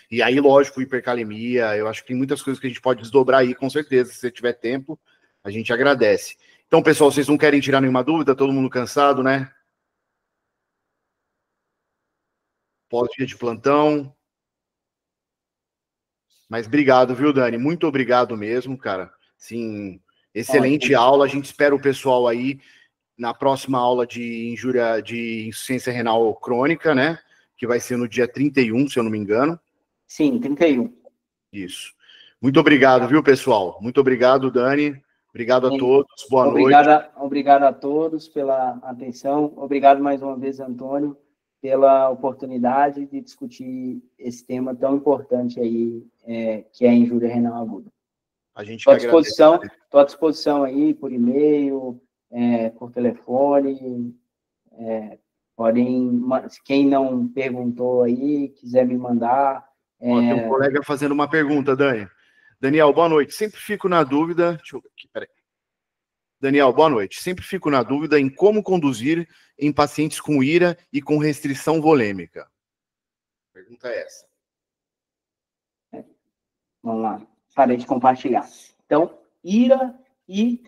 E aí, lógico, hipercalemia, eu acho que tem muitas coisas que a gente pode desdobrar aí, com certeza. Se você tiver tempo, a gente agradece. Então, pessoal, vocês não querem tirar nenhuma dúvida? Todo mundo cansado, né? Pós-dia de plantão. Mas obrigado, viu, Dani? Muito obrigado mesmo, cara. Sim, excelente aula. A gente espera o pessoal aí na próxima aula de insuficiência renal crônica, né? Que vai ser no dia 31, se eu não me engano. Sim, 31. Isso. Muito obrigado, viu, pessoal? Muito obrigado, Dani. Obrigado a todos. Boa noite. Obrigado a todos pela atenção. Obrigado mais uma vez, Antônio, pela oportunidade de discutir esse tema tão importante aí, que é a injúria renal aguda. A gente Estou à disposição aí por e-mail, por telefone. Podem, quem não perguntou aí, quiser me mandar. Tem um colega fazendo uma pergunta, Dani. Daniel, boa noite. Sempre fico na dúvida. Deixa eu ver aqui, peraí. Daniel, boa noite. Sempre fico na dúvida em como conduzir em pacientes com ira e com restrição volêmica. A pergunta é essa. Vamos lá. Parei de compartilhar. Então, ira e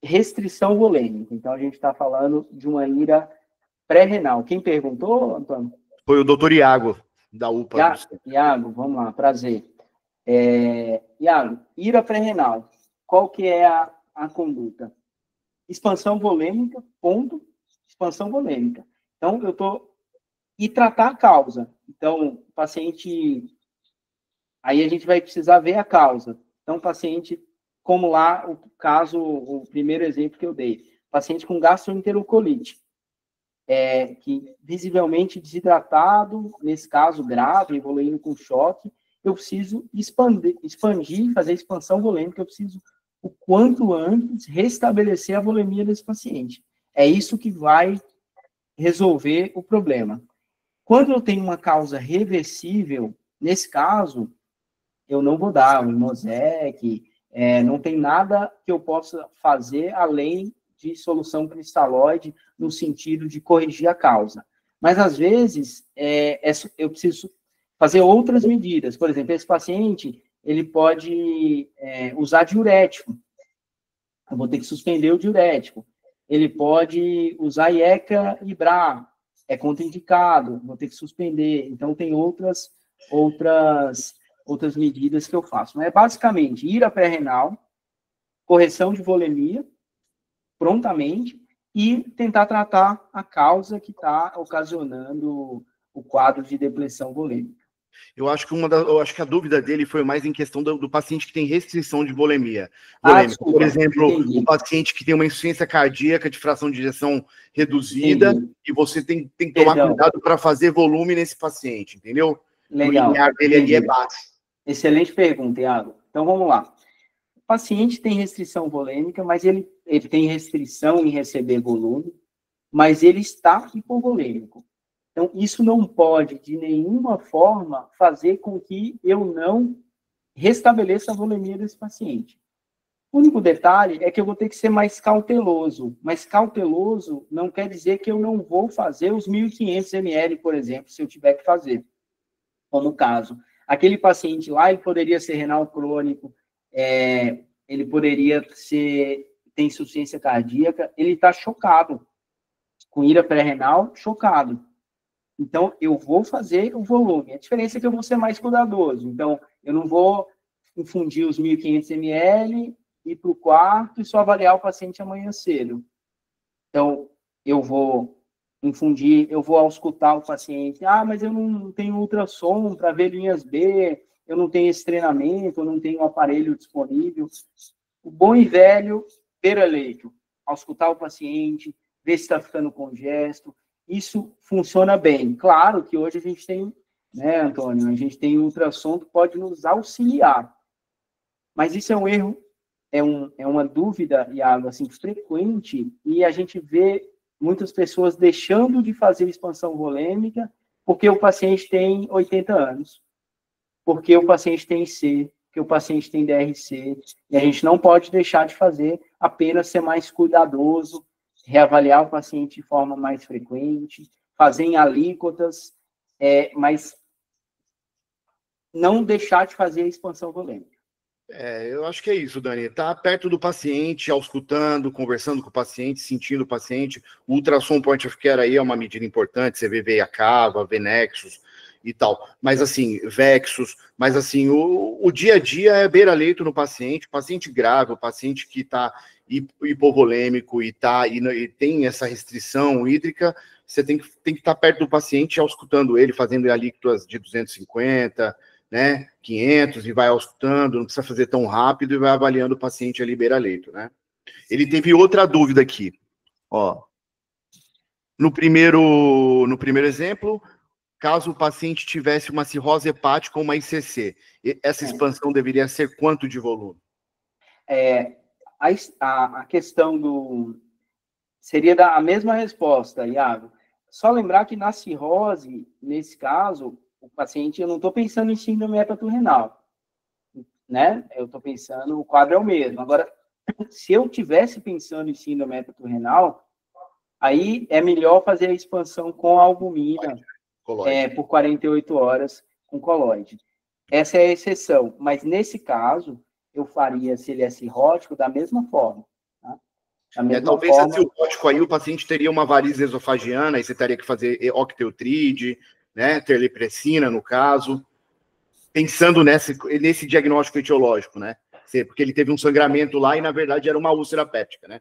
restrição volêmica. Então, a gente está falando de uma ira pré-renal. Quem perguntou, Antônio? Foi o doutor Iago, da UPA. Iago, vamos lá, prazer. Iago, ira pré-renal. Qual que é a conduta? Expansão volêmica, ponto, expansão volêmica. Então, e tratar a causa. Então, o paciente... Aí a gente vai precisar ver a causa. Então, o paciente, como lá, o primeiro exemplo que eu dei, paciente com gastroenterocolite, que visivelmente desidratado, nesse caso grave, evoluindo com choque, eu preciso expandir, fazer expansão volêmica, eu preciso, o quanto antes, restabelecer a volemia desse paciente. É isso que vai resolver o problema. Quando eu tenho uma causa reversível, nesse caso, eu não vou dar um Mosec, não tem nada que eu possa fazer além de solução cristalóide no sentido de corrigir a causa. Mas, às vezes, eu preciso fazer outras medidas. Por exemplo, esse paciente, ele pode usar diurético. Eu vou ter que suspender o diurético. Ele pode usar IECA e BRA. É contraindicado, vou ter que suspender. Então, tem outras medidas que eu faço. Mas, basicamente, ira pré-renal, correção de volemia, prontamente, e tentar tratar a causa que está ocasionando o quadro de depressão volêmica. Eu acho que a dúvida dele foi mais em questão do paciente que tem restrição de volemia. Desculpa, por exemplo, entendi. O paciente que tem uma insuficiência cardíaca de fração de ejeção reduzida, Entendi. E você tem que tomar cuidado para fazer volume nesse paciente, entendeu? Legal. O limiar dele ali é baixo. Excelente pergunta, Iago. Então, vamos lá. O paciente tem restrição volêmica, mas ele tem restrição em receber volume, mas ele está hipovolêmico. Então, isso não pode, de nenhuma forma, fazer com que eu não restabeleça a volemia desse paciente. O único detalhe é que eu vou ter que ser mais cauteloso. Mas cauteloso não quer dizer que eu não vou fazer os 1.500 ml, por exemplo, se eu tiver que fazer. Como no caso. Aquele paciente lá, ele poderia ser renal crônico, ele poderia ter insuficiência cardíaca, ele está chocado, com ira pré-renal, chocado. Então, eu vou fazer o volume. A diferença é que eu vou ser mais cuidadoso. Então, eu não vou infundir os 1.500 ml, ir para o quarto e só avaliar o paciente amanhã cedo. Então, eu vou infundir, eu vou auscultar o paciente. Mas eu não tenho ultrassom para ver linhas B, eu não tenho esse treinamento, eu não tenho aparelho disponível. O bom e velho beira-leito, auscultar o paciente, ver se está ficando congesto. Isso funciona bem. Claro que hoje a gente tem, né, Antônio, a gente tem ultrassom que pode nos auxiliar. Mas isso é um erro, é uma dúvida, Iago, assim, frequente, e a gente vê muitas pessoas deixando de fazer expansão volêmica porque o paciente tem 80 anos, porque o paciente tem C, porque o paciente tem DRC, e a gente não pode deixar de fazer, apenas ser mais cuidadoso, reavaliar o paciente de forma mais frequente, fazer em alíquotas, mas não deixar de fazer a expansão volêmica. Eu acho que é isso, Dani. Tá perto do paciente, auscultando, conversando com o paciente, sentindo o paciente. O ultrassom point of care aí é uma medida importante. Você vê veia cava, Venexus e tal. Mas assim, Vexus. Mas assim, o dia a dia é beira-leito no paciente grave, o paciente que está hipovolêmico e tem essa restrição hídrica. Você tem que estar perto do paciente, auscultando ele, fazendo alíquotas de 250, né, 500, e vai auscultando, não precisa fazer tão rápido, e vai avaliando o paciente ali beira-leito, né? Ele teve outra dúvida aqui, ó. No primeiro exemplo, caso o paciente tivesse uma cirrose hepática ou uma ICC, essa expansão deveria ser quanto de volume? a questão seria a mesma resposta, Iago. Só lembrar que na cirrose, nesse caso, o paciente, eu não estou pensando em síndrome hepatorenal, né? Eu estou pensando, o quadro é o mesmo. Agora, se eu tivesse pensando em síndrome hepatorenal, aí é melhor fazer a expansão com albumina por 48 horas com colóide. Essa é a exceção, mas nesse caso, eu faria, se ele é cirrótico, da mesma forma. Tá? Talvez se cirrótico aí o paciente teria uma varize esofagiana, aí você teria que fazer octeutride, né, terlipressina, no caso, pensando nesse diagnóstico etiológico, né? Porque ele teve um sangramento lá e, na verdade, era uma úlcera péptica, né?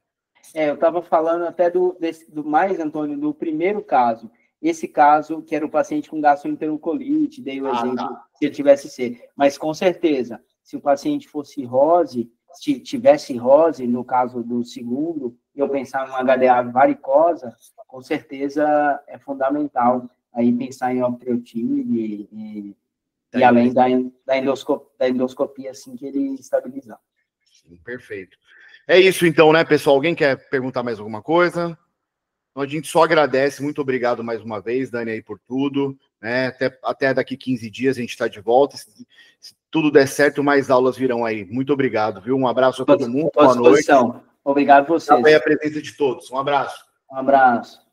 Eu estava falando até do mais, Antônio, do primeiro caso. Esse caso, que era o paciente com gastroenterolite, dei o exemplo, se ele tivesse C. Mas, com certeza, se o paciente fosse cirrose, se tivesse cirrose, no caso do segundo, eu pensar numa HDA varicosa, com certeza é fundamental aí pensar em octreotide e além da endoscopia, assim que ele estabilizar. Sim, perfeito. É isso então, né, pessoal? Alguém quer perguntar mais alguma coisa? Então, a gente só agradece, muito obrigado mais uma vez, Dani, aí por tudo, né? Até daqui 15 dias a gente está de volta. Se tudo der certo, mais aulas virão aí. Muito obrigado, viu? Um abraço a todo mundo. Boa noite. Obrigado a vocês. Até a presença de todos. Um abraço. Um abraço.